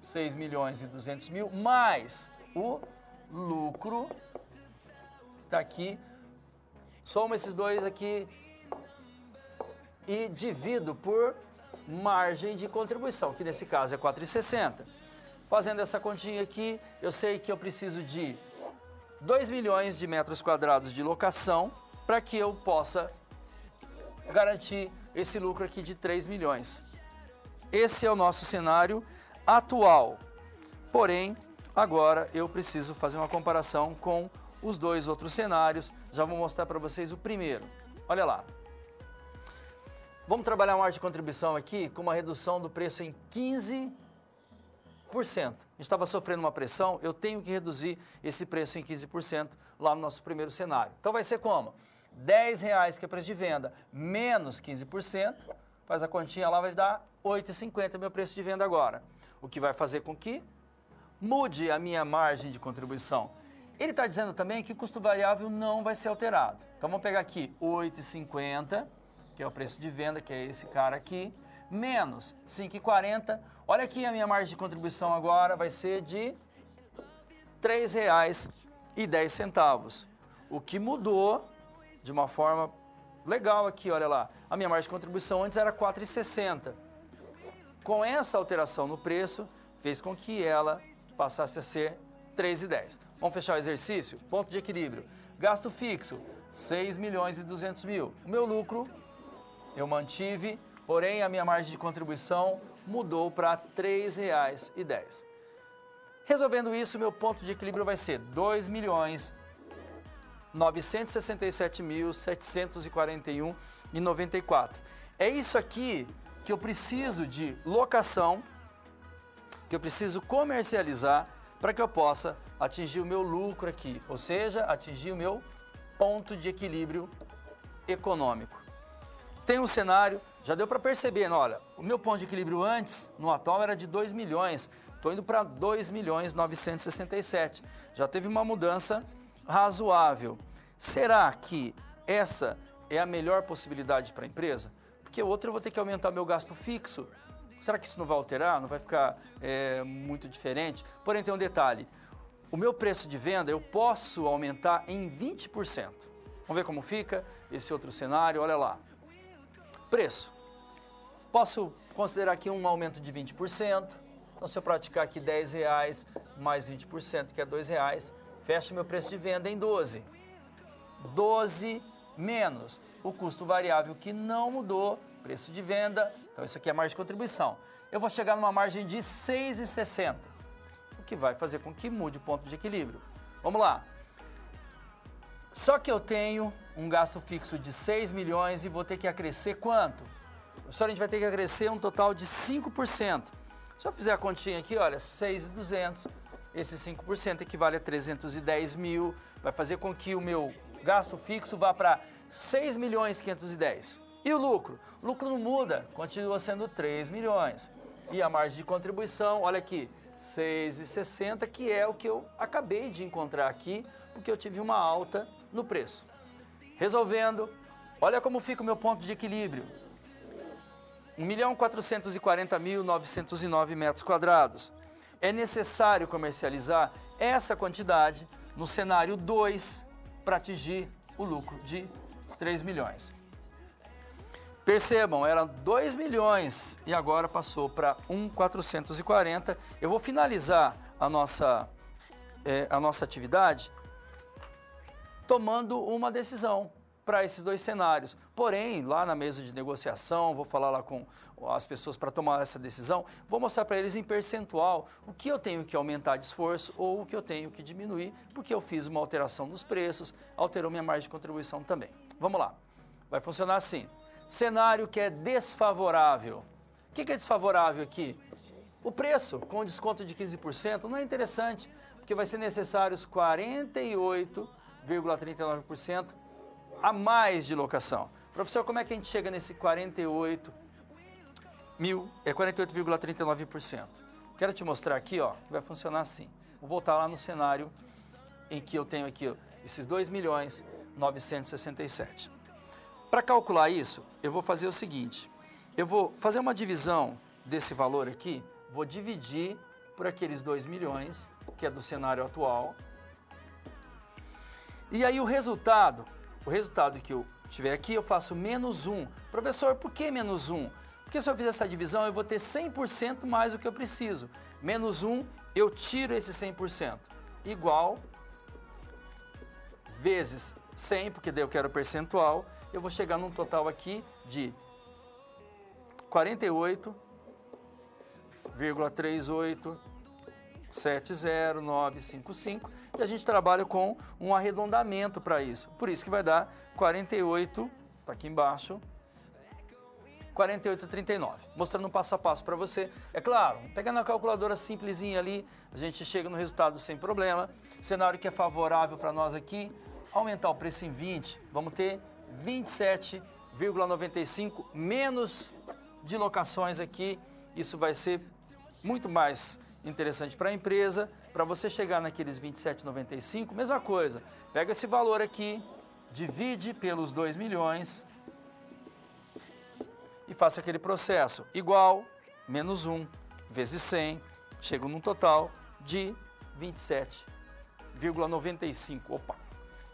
6 milhões e 200 mil, mais o lucro, está aqui, soma esses dois aqui, e divido por margem de contribuição, que nesse caso é 4,60. Fazendo essa continha aqui, eu sei que eu preciso de 2 milhões de metros quadrados de locação para que eu possa garantir esse lucro aqui de 3 milhões. Esse é o nosso cenário atual. Porém, agora eu preciso fazer uma comparação com os dois outros cenários. Já vou mostrar para vocês o primeiro. Olha lá. Vamos trabalhar a margem de contribuição aqui com uma redução do preço em 15%. A gente estava sofrendo uma pressão, eu tenho que reduzir esse preço em 15% lá no nosso primeiro cenário. Então vai ser como? R$10 que é preço de venda, menos 15%, faz a continha lá, vai dar R$8,50 meu preço de venda agora. O que vai fazer com que mude a minha margem de contribuição. Ele está dizendo também que o custo variável não vai ser alterado. Então vamos pegar aqui R$8,50, que é o preço de venda, que é esse cara aqui, menos 5,40. Olha aqui a minha margem de contribuição agora vai ser de R$3,10. O que mudou de uma forma legal aqui, olha lá. A minha margem de contribuição antes era R$4,60. Com essa alteração no preço, fez com que ela passasse a ser R$3,10. Vamos fechar o exercício? Ponto de equilíbrio. Gasto fixo, 6.200.000. O meu lucro eu mantive, porém a minha margem de contribuição mudou para R$3,10. Resolvendo isso, meu ponto de equilíbrio vai ser 2.967.741,94. É isso aqui que eu preciso de locação, que eu preciso comercializar para que eu possa atingir o meu lucro aqui, ou seja, atingir o meu ponto de equilíbrio econômico. Tem um cenário, já deu para perceber, olha, o meu ponto de equilíbrio antes, no atual, era de 2 milhões, estou indo para 2.967.000, já teve uma mudança razoável. Será que essa é a melhor possibilidade para a empresa? Porque outra eu vou ter que aumentar meu gasto fixo. Será que isso não vai alterar? Não vai ficar muito diferente? Porém, tem um detalhe. O meu preço de venda eu posso aumentar em 20%. Vamos ver como fica esse outro cenário, olha lá. Preço. Posso considerar aqui um aumento de 20%. Então, se eu praticar aqui R$10 mais 20%, que é R$2, fecha meu preço de venda em 12. 12 menos o custo variável que não mudou, preço de venda. Então, isso aqui é a margem de contribuição. Eu vou chegar numa margem de 6,60, o que vai fazer com que mude o ponto de equilíbrio. Vamos lá. Só que eu tenho um gasto fixo de 6 milhões e vou ter que acrescer quanto? Professor, a gente vai ter que acrescer um total de 5%. Se eu fizer a continha aqui, olha, 6.200, esse 5% equivale a 310 mil, vai fazer com que o meu gasto fixo vá para 6.510. E o lucro? O lucro não muda, continua sendo 3 milhões. E a margem de contribuição, olha aqui, 6,60, que é o que eu acabei de encontrar aqui, porque eu tive uma alta no preço. Resolvendo, olha como fica o meu ponto de equilíbrio. 1.440.909 metros quadrados. É necessário comercializar essa quantidade no cenário 2 para atingir o lucro de 3 milhões. Percebam, eram 2 milhões e agora passou para 1.440. Eu vou finalizar a nossa atividade tomando uma decisão para esses dois cenários. Porém, lá na mesa de negociação, vou falar lá com as pessoas para tomar essa decisão, vou mostrar para eles em percentual o que eu tenho que aumentar de esforço ou o que eu tenho que diminuir, porque eu fiz uma alteração nos preços, alterou minha margem de contribuição também. Vamos lá, vai funcionar assim. Cenário que é desfavorável. O que é desfavorável aqui? O preço, com desconto de 15%, não é interessante, porque vai ser necessários 48,39% a mais de locação. Professor, como é que a gente chega nesse 48,39%? Quero te mostrar aqui, ó, que vai funcionar assim. Vou voltar lá no cenário em que eu tenho aqui, ó, esses 2.967. Para calcular isso, eu vou fazer o seguinte. Eu vou fazer uma divisão desse valor aqui, vou dividir por aqueles 2 milhões, que é do cenário atual. E aí o resultado que eu estiver aqui, eu faço menos 1. Professor, por que menos 1? Porque se eu fizer essa divisão, eu vou ter 100% mais do que eu preciso. Menos 1, eu tiro esse 100%. Igual vezes 100, porque daí eu quero percentual. Eu vou chegar num total aqui de 48,3870955. E a gente trabalha com um arredondamento para isso. Por isso que vai dar 48, está aqui embaixo, 48,39. Mostrando um passo a passo para você. É claro, pegando a calculadora simplesinha ali, a gente chega no resultado sem problema. Cenário que é favorável para nós aqui, aumentar o preço em 20, vamos ter 27,95 menos de locações aqui. Isso vai ser muito mais interessante para a empresa. Para você chegar naqueles 27,95, mesma coisa. Pega esse valor aqui, divide pelos 2 milhões e faça aquele processo. Igual, menos 1 vezes 100, chego num total de 27,95. Opa!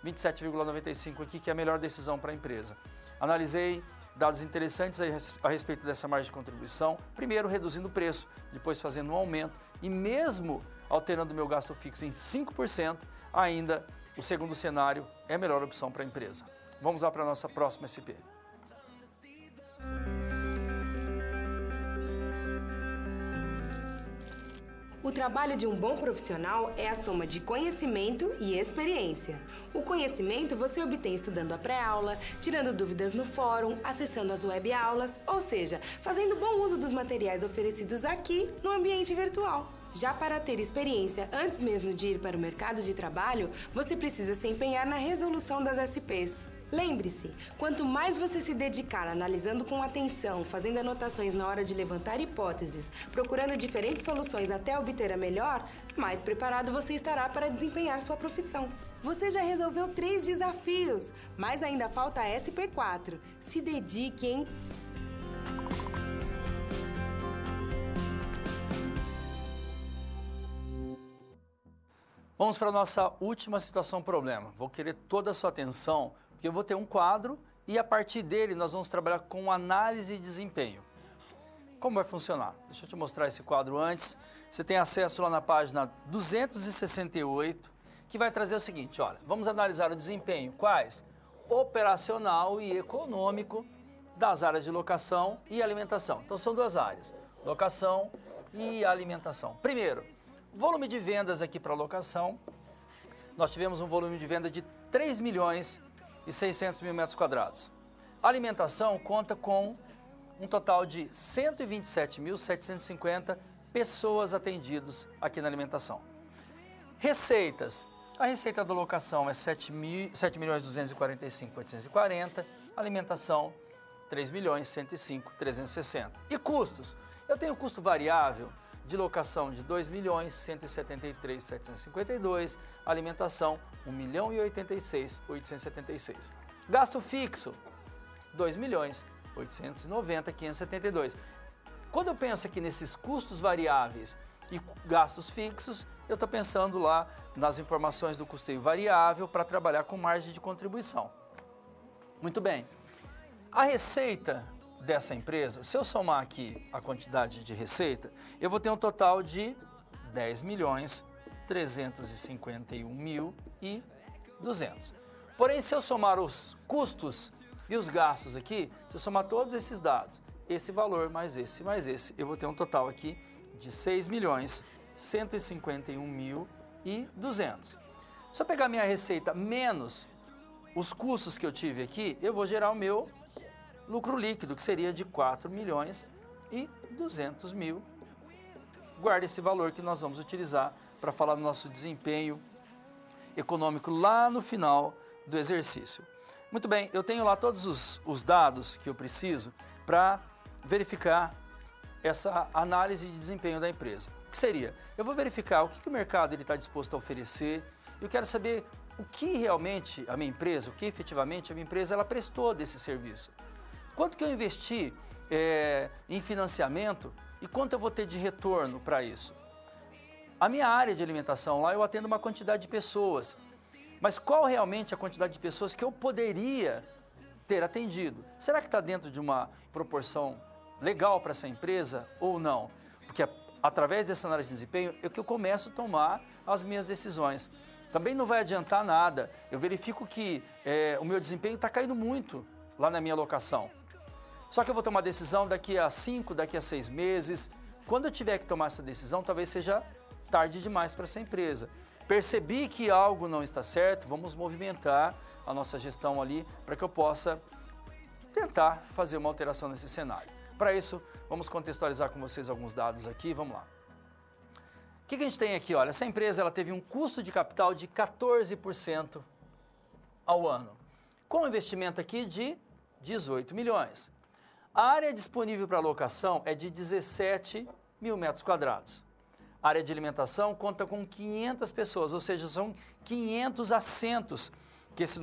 27,95 aqui, que é a melhor decisão para a empresa. Analisei dados interessantes a respeito dessa margem de contribuição. Primeiro, reduzindo o preço, depois fazendo um aumento e mesmo alterando o meu gasto fixo em 5%, ainda o segundo cenário é a melhor opção para a empresa. Vamos lá para a nossa próxima SP. O trabalho de um bom profissional é a soma de conhecimento e experiência. O conhecimento você obtém estudando a pré-aula, tirando dúvidas no fórum, acessando as web-aulas, ou seja, fazendo bom uso dos materiais oferecidos aqui no ambiente virtual. Já para ter experiência antes mesmo de ir para o mercado de trabalho, você precisa se empenhar na resolução das SPs. Lembre-se, quanto mais você se dedicar analisando com atenção, fazendo anotações na hora de levantar hipóteses, procurando diferentes soluções até obter a melhor, mais preparado você estará para desempenhar sua profissão. Você já resolveu 3 desafios, mas ainda falta a SP4. Se dedique, hein? Vamos para a nossa última situação problema. Vou querer toda a sua atenção, porque eu vou ter um quadro e a partir dele nós vamos trabalhar com análise de desempenho. Como vai funcionar? Deixa eu te mostrar esse quadro antes. Você tem acesso lá na página 268, que vai trazer o seguinte, olha, vamos analisar o desempenho. Quais? Operacional e econômico das áreas de locação e alimentação. Então são 2 áreas, locação e alimentação. Primeiro, volume de vendas aqui para locação. Nós tivemos um volume de venda de 3 milhões e 600 mil metros quadrados. A alimentação conta com um total de 127.750 pessoas atendidas aqui na alimentação. Receitas. A receita da locação é 7.245.840, alimentação 3.105.360. E custos? Eu tenho custo variável de locação de 2.173.752, alimentação 1.086.876. Gasto fixo 2.890.572. Quando eu penso aqui nesses custos variáveis e gastos fixos, eu estou pensando lá nas informações do custeio variável para trabalhar com margem de contribuição. Muito bem. A receita dessa empresa, se eu somar aqui a quantidade de receita, eu vou ter um total de 10.351.200. Porém, se eu somar os custos e os gastos aqui, se eu somar todos esses dados, esse valor mais esse, eu vou ter um total aqui de 6.151.200. Se eu pegar minha receita menos os custos que eu tive aqui, eu vou gerar o meu lucro líquido, que seria de 4.200.000. Guarde esse valor que nós vamos utilizar para falar do nosso desempenho econômico lá no final do exercício. Muito bem, eu tenho lá todos os dados que eu preciso para verificar essa análise de desempenho da empresa. O que seria? Eu vou verificar o que o mercado está disposto a oferecer. Eu quero saber o que realmente a minha empresa, o que efetivamente a minha empresa ela prestou desse serviço. Quanto que eu investi em financiamento e quanto eu vou ter de retorno para isso? A minha área de alimentação lá eu atendo uma quantidade de pessoas, mas qual realmente a quantidade de pessoas que eu poderia ter atendido. Será que está dentro de uma proporção legal para essa empresa ou não? Porque através dessa análise de desempenho é que eu começo a tomar as minhas decisões. Também não vai adiantar nada, eu verifico que o meu desempenho está caindo muito lá na minha alocação. Só que eu vou tomar decisão daqui a 5, daqui a 6 meses. Quando eu tiver que tomar essa decisão, talvez seja tarde demais para essa empresa. Percebi que algo não está certo, vamos movimentar a nossa gestão ali para que eu possa tentar fazer uma alteração nesse cenário. Para isso, vamos contextualizar com vocês alguns dados aqui, vamos lá. O que a gente tem aqui? Olha, essa empresa ela teve um custo de capital de 14% ao ano, com um investimento aqui de 18 milhões. A área disponível para alocação é de 17 mil metros quadrados. A área de alimentação conta com 500 pessoas, ou seja, são 500 assentos que esse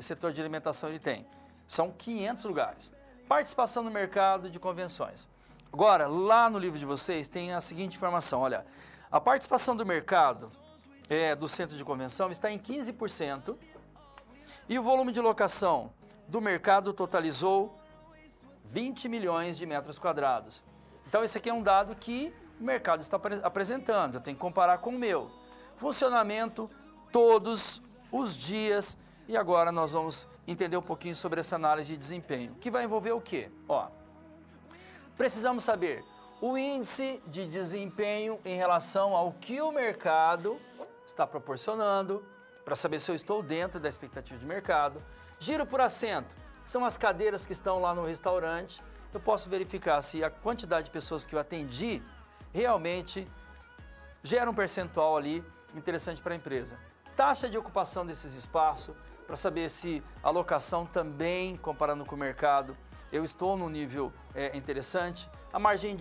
setor de alimentação ele tem. São 500 lugares. Participação no mercado de convenções. Agora, lá no livro de vocês tem a seguinte informação, olha, a participação do mercado do centro de convenção está em 15% e o volume de locação do mercado totalizou 20 milhões de metros quadrados. Então esse aqui é um dado que o mercado está apresentando, eu tenho que comparar com o meu. Funcionamento todos os dias e agora nós vamos entender um pouquinho sobre essa análise de desempenho, que vai envolver o quê? Ó, precisamos saber o índice de desempenho em relação ao que o mercado está proporcionando, para saber se eu estou dentro da expectativa de mercado. Giro por assento, são as cadeiras que estão lá no restaurante. Eu posso verificar se a quantidade de pessoas que eu atendi realmente gera um percentual ali interessante para a empresa. Taxa de ocupação desses espaços, para saber se a locação também, comparando com o mercado, eu estou no nível interessante. A margem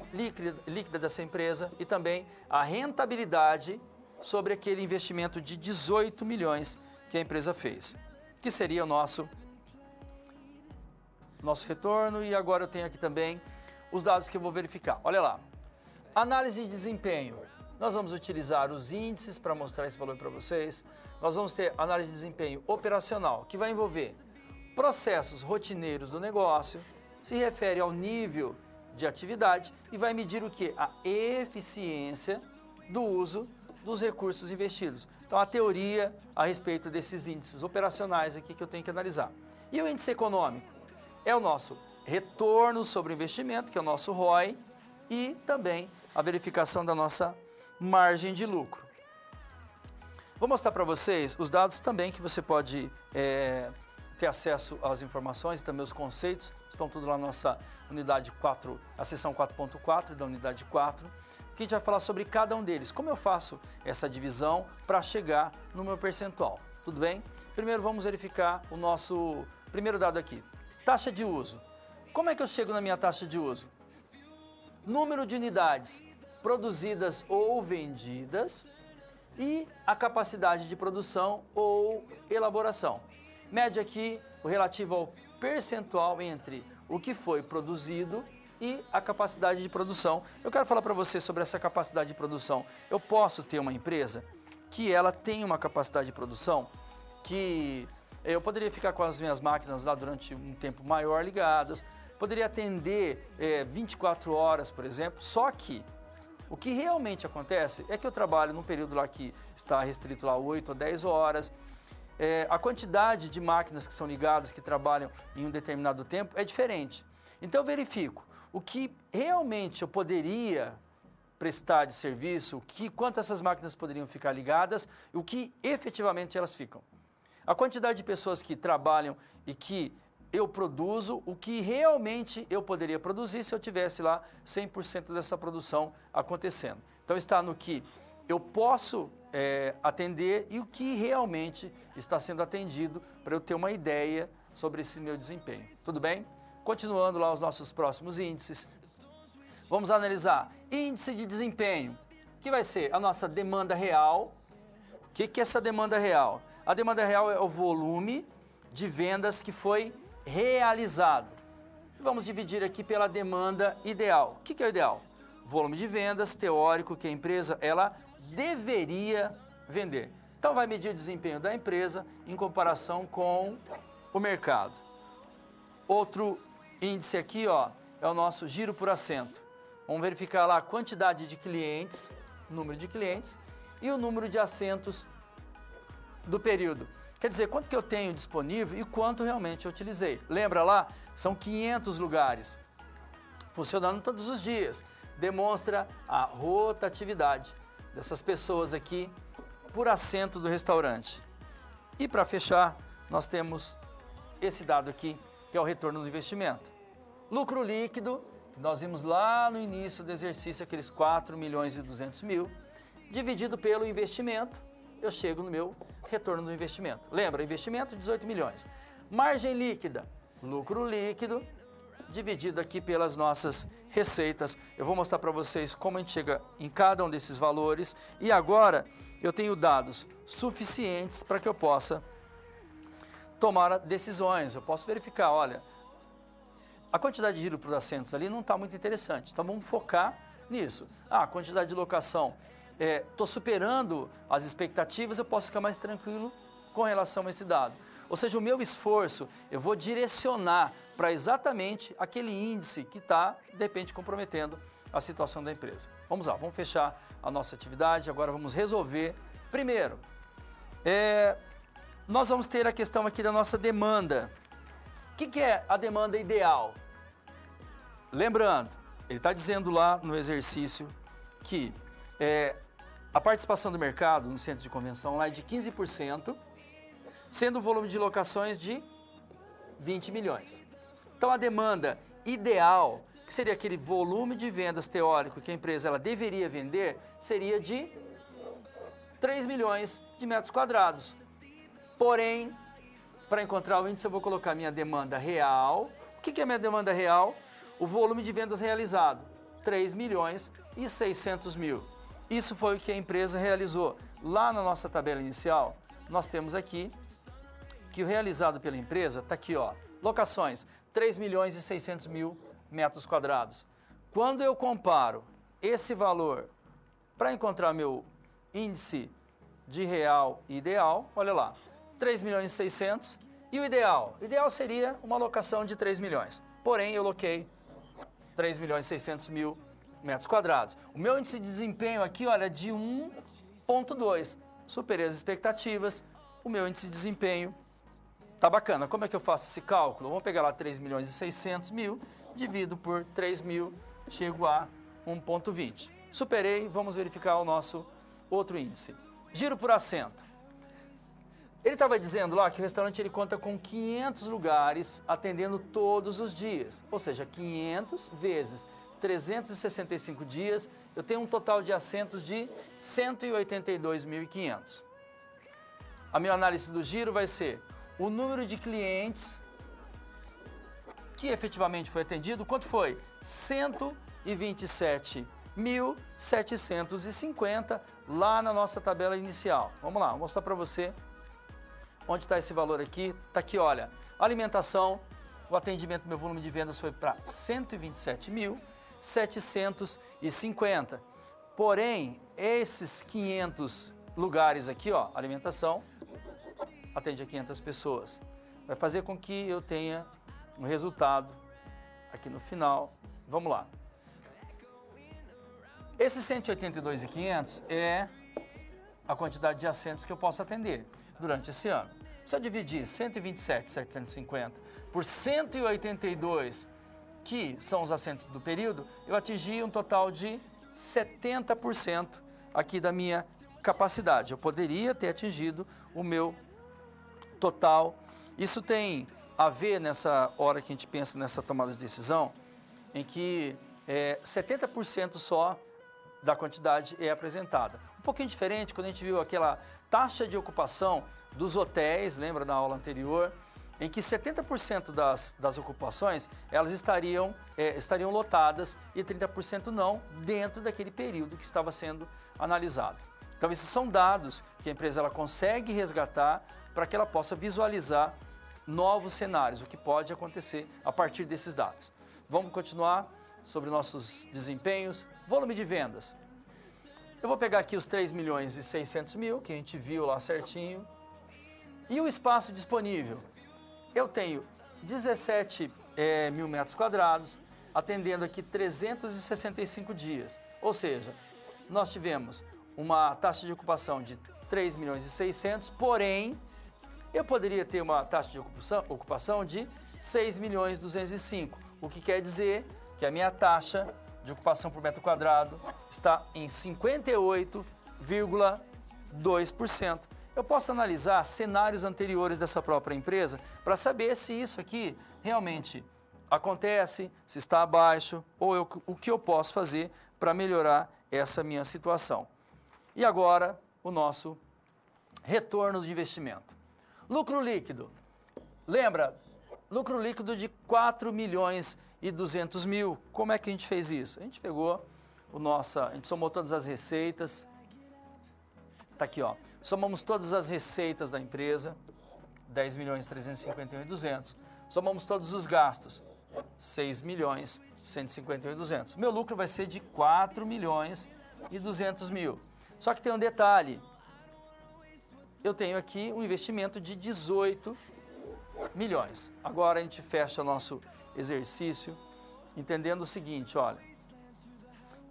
líquida dessa empresa e também a rentabilidade sobre aquele investimento de 18 milhões que a empresa fez, que seria o nosso retorno. E agora eu tenho aqui também os dados que eu vou verificar. Olha lá, análise de desempenho. Nós vamos utilizar os índices para mostrar esse valor para vocês. Nós vamos ter análise de desempenho operacional, que vai envolver processos rotineiros do negócio, se refere ao nível de atividade e vai medir o que? A eficiência do uso dos recursos investidos. Então a teoria a respeito desses índices operacionais aqui que eu tenho que analisar. E o índice econômico é o nosso retorno sobre o investimento, que é o nosso ROI, e também a verificação da nossa margem de lucro. Vou mostrar para vocês os dados também que você pode ter acesso às informações e também os conceitos. Estão tudo lá na nossa unidade 4, a seção 4.4 da unidade 4, que a gente vai falar sobre cada um deles. Como eu faço essa divisão para chegar no meu percentual, tudo bem? Primeiro vamos verificar o nosso primeiro dado aqui. Taxa de uso. Como é que eu chego na minha taxa de uso? Número de unidades produzidas ou vendidas e a capacidade de produção ou elaboração. Mede aqui o relativo ao percentual entre o que foi produzido e a capacidade de produção. Eu quero falar para você sobre essa capacidade de produção. Eu posso ter uma empresa que ela tem uma capacidade de produção que eu poderia ficar com as minhas máquinas lá durante um tempo maior ligadas, poderia atender 24 horas, por exemplo, só que o que realmente acontece é que eu trabalho num período lá que está restrito lá 8 ou 10 horas, a quantidade de máquinas que são ligadas, que trabalham em um determinado tempo é diferente. Então eu verifico o que realmente eu poderia prestar de serviço, quanto essas máquinas poderiam ficar ligadas e o que efetivamente elas ficam. A quantidade de pessoas que trabalham e que eu produzo, o que realmente eu poderia produzir se eu tivesse lá 100% dessa produção acontecendo. Então está no que eu posso atender e o que realmente está sendo atendido para eu ter uma ideia sobre esse meu desempenho. Tudo bem? Continuando lá os nossos próximos índices, vamos analisar índice de desempenho, que vai ser a nossa demanda real. O que é essa demanda real? A demanda real é o volume de vendas que foi realizado. Vamos dividir aqui pela demanda ideal. O que é o ideal? Volume de vendas teórico que a empresa ela deveria vender. Então vai medir o desempenho da empresa em comparação com o mercado. Outro índice aqui, ó, é o nosso giro por assento. Vamos verificar lá a quantidade de clientes, número de clientes e o número de assentos do período. Quer dizer, quanto que eu tenho disponível e quanto realmente eu utilizei. Lembra lá? São 500 lugares, funcionando todos os dias. Demonstra a rotatividade dessas pessoas aqui por assento do restaurante. E para fechar, nós temos esse dado aqui, que é o retorno do investimento. Lucro líquido, que nós vimos lá no início do exercício, aqueles 4.200.000, dividido pelo investimento, eu chego no meu retorno do investimento. Lembra, investimento 18 milhões. Margem líquida, lucro líquido, dividido aqui pelas nossas receitas. Eu vou mostrar para vocês como a gente chega em cada um desses valores. E agora eu tenho dados suficientes para que eu possa tomar decisões. Eu posso verificar, olha, a quantidade de giro para os assentos ali não está muito interessante. Então vamos focar nisso. A quantidade de locação, estou superando as expectativas, eu posso ficar mais tranquilo com relação a esse dado. Ou seja, o meu esforço, eu vou direcionar para exatamente aquele índice que está, de repente, comprometendo a situação da empresa. Vamos lá, vamos fechar a nossa atividade, agora vamos resolver. Primeiro, nós vamos ter a questão aqui da nossa demanda. O que é a demanda ideal? Lembrando, ele está dizendo lá no exercício que a participação do mercado no centro de convenção lá é de 15%, sendo o volume de locações de 20 milhões. Então a demanda ideal, que seria aquele volume de vendas teórico que a empresa ela deveria vender, seria de 3 milhões de metros quadrados. Porém, para encontrar o índice eu vou colocar minha demanda real. O que é minha demanda real? O volume de vendas realizado, 3 milhões e 600 mil. Isso foi o que a empresa realizou. Lá na nossa tabela inicial, nós temos aqui que o realizado pela empresa está aqui, ó, locações, 3 milhões e 600 mil metros quadrados. Quando eu comparo esse valor para encontrar meu índice de real e ideal, olha lá, 3 milhões e 600 e o ideal? O ideal seria uma locação de 3 milhões. Porém, eu loquei 3 milhões e 600 mil metros quadrados. O meu índice de desempenho aqui, olha, é de 1,2. Superei as expectativas, o meu índice de desempenho tá bacana. Como é que eu faço esse cálculo? Vamos pegar lá 3 milhões e 600 mil, divido por 3 mil, chego a 1,20. Superei, vamos verificar o nosso outro índice. Giro por assento. Ele estava dizendo lá que o restaurante ele conta com 500 lugares atendendo todos os dias. Ou seja, 500 vezes 365 dias, eu tenho um total de assentos de 182.500. A minha análise do giro vai ser o número de clientes que efetivamente foi atendido. Quanto foi? 127.750 lá na nossa tabela inicial. Vamos lá, vou mostrar para você onde está esse valor aqui. Está aqui, olha, alimentação, o atendimento do meu volume de vendas foi para 127.750. Porém, esses 500 lugares aqui, ó, alimentação, atende a 500 pessoas. Vai fazer com que eu tenha um resultado aqui no final. Vamos lá. Esses 182.500 é a quantidade de assentos que eu posso atender durante esse ano. Se eu dividir 127.750 por 182, que são os assentos do período, eu atingi um total de 70% aqui da minha capacidade. Eu poderia ter atingido o meu total. Isso tem a ver nessa hora que a gente pensa nessa tomada de decisão, em que 70% só da quantidade é apresentada. Um pouquinho diferente quando a gente viu aquela taxa de ocupação dos hotéis, lembra da aula anterior, em que 70% das ocupações elas estariam lotadas e 30% não, dentro daquele período que estava sendo analisado. Então esses são dados que a empresa ela consegue resgatar para que ela possa visualizar novos cenários, o que pode acontecer a partir desses dados. Vamos continuar sobre nossos desempenhos. Volume de vendas. Eu vou pegar aqui os 3 milhões e 600 mil, que a gente viu lá certinho. E o espaço disponível. Eu tenho 17 mil metros quadrados, atendendo aqui 365 dias. Ou seja, nós tivemos uma taxa de ocupação de 3 milhões e 600, porém, eu poderia ter uma taxa de ocupação de 6 milhões e 205, o que quer dizer que a minha taxa de ocupação por metro quadrado está em 58,2%. Eu posso analisar cenários anteriores dessa própria empresa para saber se isso aqui realmente acontece, se está abaixo, ou o que eu posso fazer para melhorar essa minha situação. E agora, o nosso retorno de investimento. Lucro líquido. Lembra? Lucro líquido de 4 milhões e 200 mil. Como é que a gente fez isso? A gente pegou a gente somou todas as receitas. Tá aqui, ó. Somamos todas as receitas da empresa, 10 milhões 351 e 200. Somamos todos os gastos, 6 milhões 151 e 200. Meu lucro vai ser de 4 milhões e 200 mil. Só que tem um detalhe. Eu tenho aqui um investimento de 18 milhões. Agora a gente fecha nosso exercício entendendo o seguinte, olha,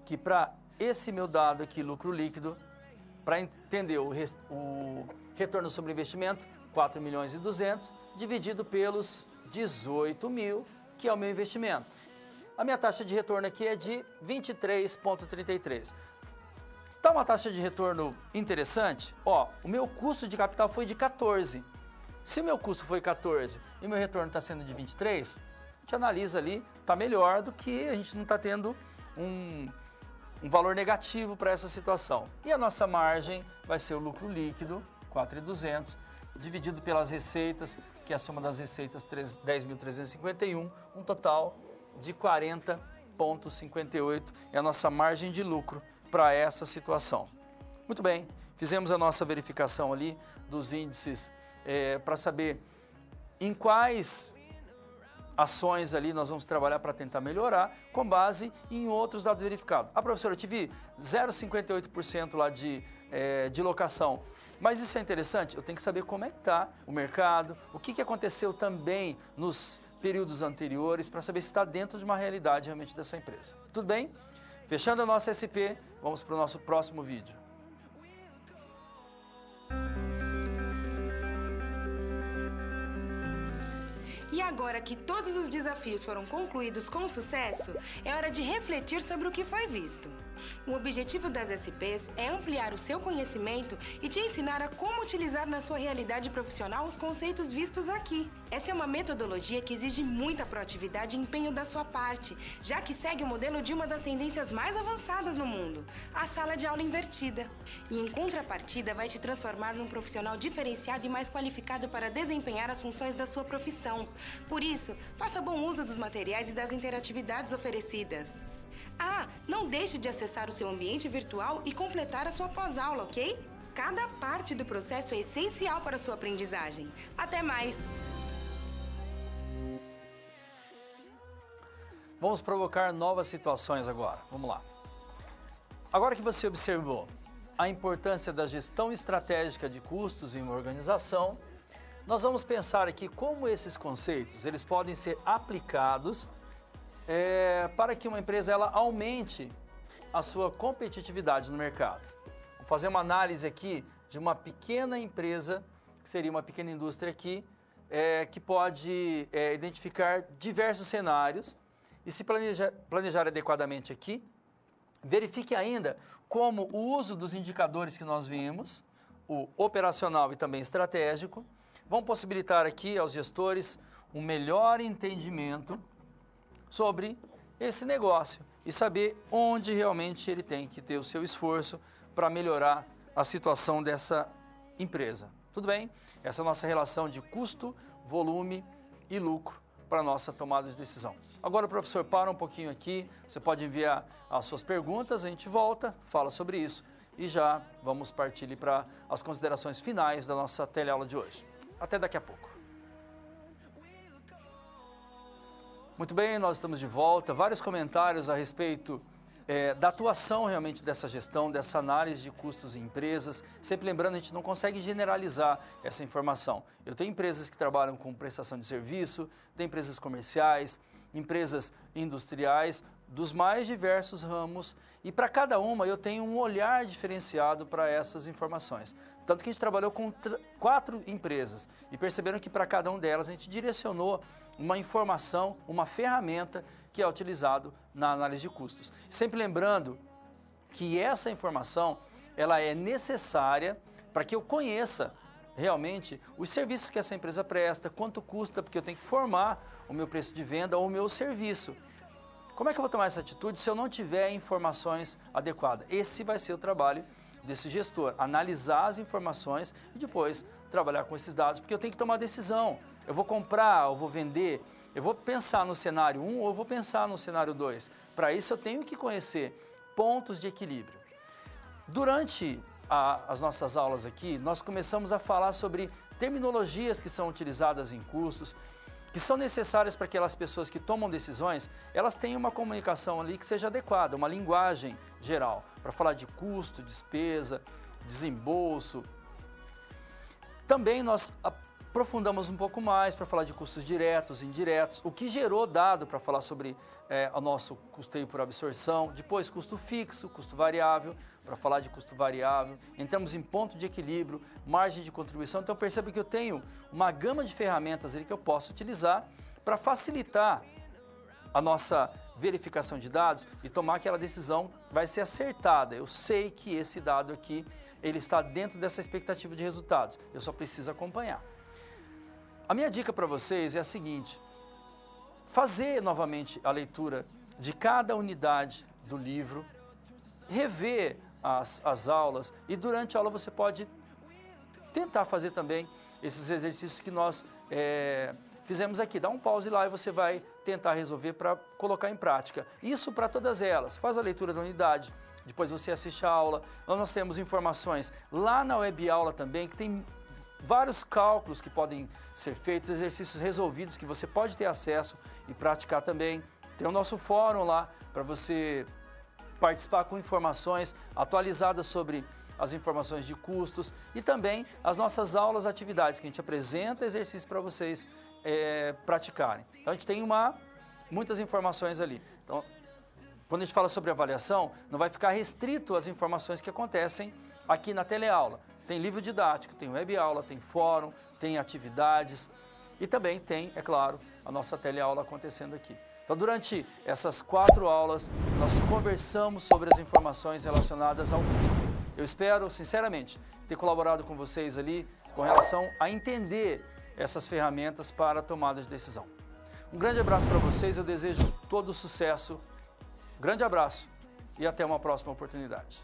que para esse meu dado aqui, lucro líquido, para entender o retorno sobre investimento, 4 milhões e 200, dividido pelos 18 mil, que é o meu investimento. A minha taxa de retorno aqui é de 23,33. Tá uma taxa de retorno interessante? Ó, o meu custo de capital foi de 14. Se o meu custo foi 14 e o meu retorno está sendo de 23, a gente analisa ali, está melhor do que a gente não está tendo um valor negativo para essa situação. E a nossa margem vai ser o lucro líquido, 4.200, dividido pelas receitas, que é a soma das receitas 10.351, um total de 40,58 é a nossa margem de lucro para essa situação. Muito bem, fizemos a nossa verificação ali dos índices para saber em quais ações ali nós vamos trabalhar para tentar melhorar, com base em outros dados verificados. Ah, professor, eu tive 0,58% lá de locação, mas isso é interessante, eu tenho que saber como é que está o mercado, o que aconteceu também nos períodos anteriores, para saber se está dentro de uma realidade realmente dessa empresa. Tudo bem? Fechando a nossa SP, vamos para o nosso próximo vídeo. E agora que todos os desafios foram concluídos com sucesso, é hora de refletir sobre o que foi visto. O objetivo das SPs é ampliar o seu conhecimento e te ensinar a como utilizar na sua realidade profissional os conceitos vistos aqui. Essa é uma metodologia que exige muita proatividade e empenho da sua parte, já que segue o modelo de uma das tendências mais avançadas no mundo, a sala de aula invertida. E em contrapartida vai te transformar num profissional diferenciado e mais qualificado para desempenhar as funções da sua profissão. Por isso, faça bom uso dos materiais e das interatividades oferecidas. Ah, não deixe de acessar o seu ambiente virtual e completar a sua pós-aula, ok? Cada parte do processo é essencial para a sua aprendizagem. Até mais! Vamos provocar novas situações agora. Vamos lá. Agora que você observou a importância da gestão estratégica de custos em uma organização, nós vamos pensar aqui como esses conceitos eles podem ser aplicados para que uma empresa ela aumente a sua competitividade no mercado. Vou fazer uma análise aqui de uma pequena empresa, que seria uma pequena indústria aqui, que pode identificar diversos cenários e se planejar adequadamente aqui. Verifique ainda como o uso dos indicadores que nós vimos, o operacional e também estratégico, vão possibilitar aqui aos gestores um melhor entendimento sobre esse negócio e saber onde realmente ele tem que ter o seu esforço para melhorar a situação dessa empresa. Tudo bem? Essa é a nossa relação de custo, volume e lucro para a nossa tomada de decisão. Agora, professor, para um pouquinho aqui, você pode enviar as suas perguntas, a gente volta, fala sobre isso e já vamos partir para as considerações finais da nossa teleaula de hoje. Até daqui a pouco. Muito bem, nós estamos de volta. Vários comentários a respeito da atuação realmente dessa gestão, dessa análise de custos em empresas. Sempre lembrando, a gente não consegue generalizar essa informação. Eu tenho empresas que trabalham com prestação de serviço, tem empresas comerciais, empresas industriais, dos mais diversos ramos, e para cada uma eu tenho um olhar diferenciado para essas informações. Tanto que a gente trabalhou com 4 empresas e perceberam que para cada uma delas a gente direcionou uma informação, uma ferramenta que é utilizado na análise de custos. Sempre lembrando que essa informação ela é necessária para que eu conheça realmente os serviços que essa empresa presta, quanto custa, porque eu tenho que formar o meu preço de venda ou o meu serviço. Como é que eu vou tomar essa atitude se eu não tiver informações adequadas? Esse vai ser o trabalho desse gestor, analisar as informações e depois trabalhar com esses dados, porque eu tenho que tomar decisão. Eu vou comprar, eu vou vender, eu vou pensar no cenário 1 ou eu vou pensar no cenário 2. Para isso eu tenho que conhecer pontos de equilíbrio. Durante as nossas aulas aqui, nós começamos a falar sobre terminologias que são utilizadas em custos, que são necessárias para que aquelas pessoas que tomam decisões, elas tenham uma comunicação ali que seja adequada, uma linguagem geral, para falar de custo, despesa, desembolso. Também nós aprofundamos um pouco mais para falar de custos diretos, indiretos, o que gerou dado para falar sobre o nosso custeio por absorção, depois custo fixo, custo variável, para falar de custo variável, entramos em ponto de equilíbrio, margem de contribuição. Então perceba que eu tenho uma gama de ferramentas ali que eu posso utilizar para facilitar a nossa verificação de dados e tomar aquela decisão que vai ser acertada. Eu sei que esse dado aqui, ele está dentro dessa expectativa de resultados, eu só preciso acompanhar. A minha dica para vocês é a seguinte: fazer novamente a leitura de cada unidade do livro, rever as aulas, e durante a aula você pode tentar fazer também esses exercícios que nós fizemos aqui. Dá um pause lá e você vai tentar resolver para colocar em prática. Isso para todas elas. Faz a leitura da unidade, depois você assiste a aula. Nós temos informações lá na web aula também, que tem vários cálculos que podem ser feitos, exercícios resolvidos que você pode ter acesso e praticar também. Tem o nosso fórum lá para você participar com informações atualizadas sobre as informações de custos e também as nossas aulas, atividades que a gente apresenta, exercícios para vocês praticarem. Então a gente tem muitas informações ali. Então, quando a gente fala sobre avaliação, não vai ficar restrito às informações que acontecem aqui na teleaula. Tem livro didático, tem web aula, tem fórum, tem atividades e também tem, é claro, a nossa teleaula acontecendo aqui. Então, durante essas 4 aulas, nós conversamos sobre as informações relacionadas ao custo. Eu espero, sinceramente, ter colaborado com vocês ali com relação a entender essas ferramentas para a tomada de decisão. Um grande abraço para vocês, eu desejo todo sucesso. Grande abraço e até uma próxima oportunidade.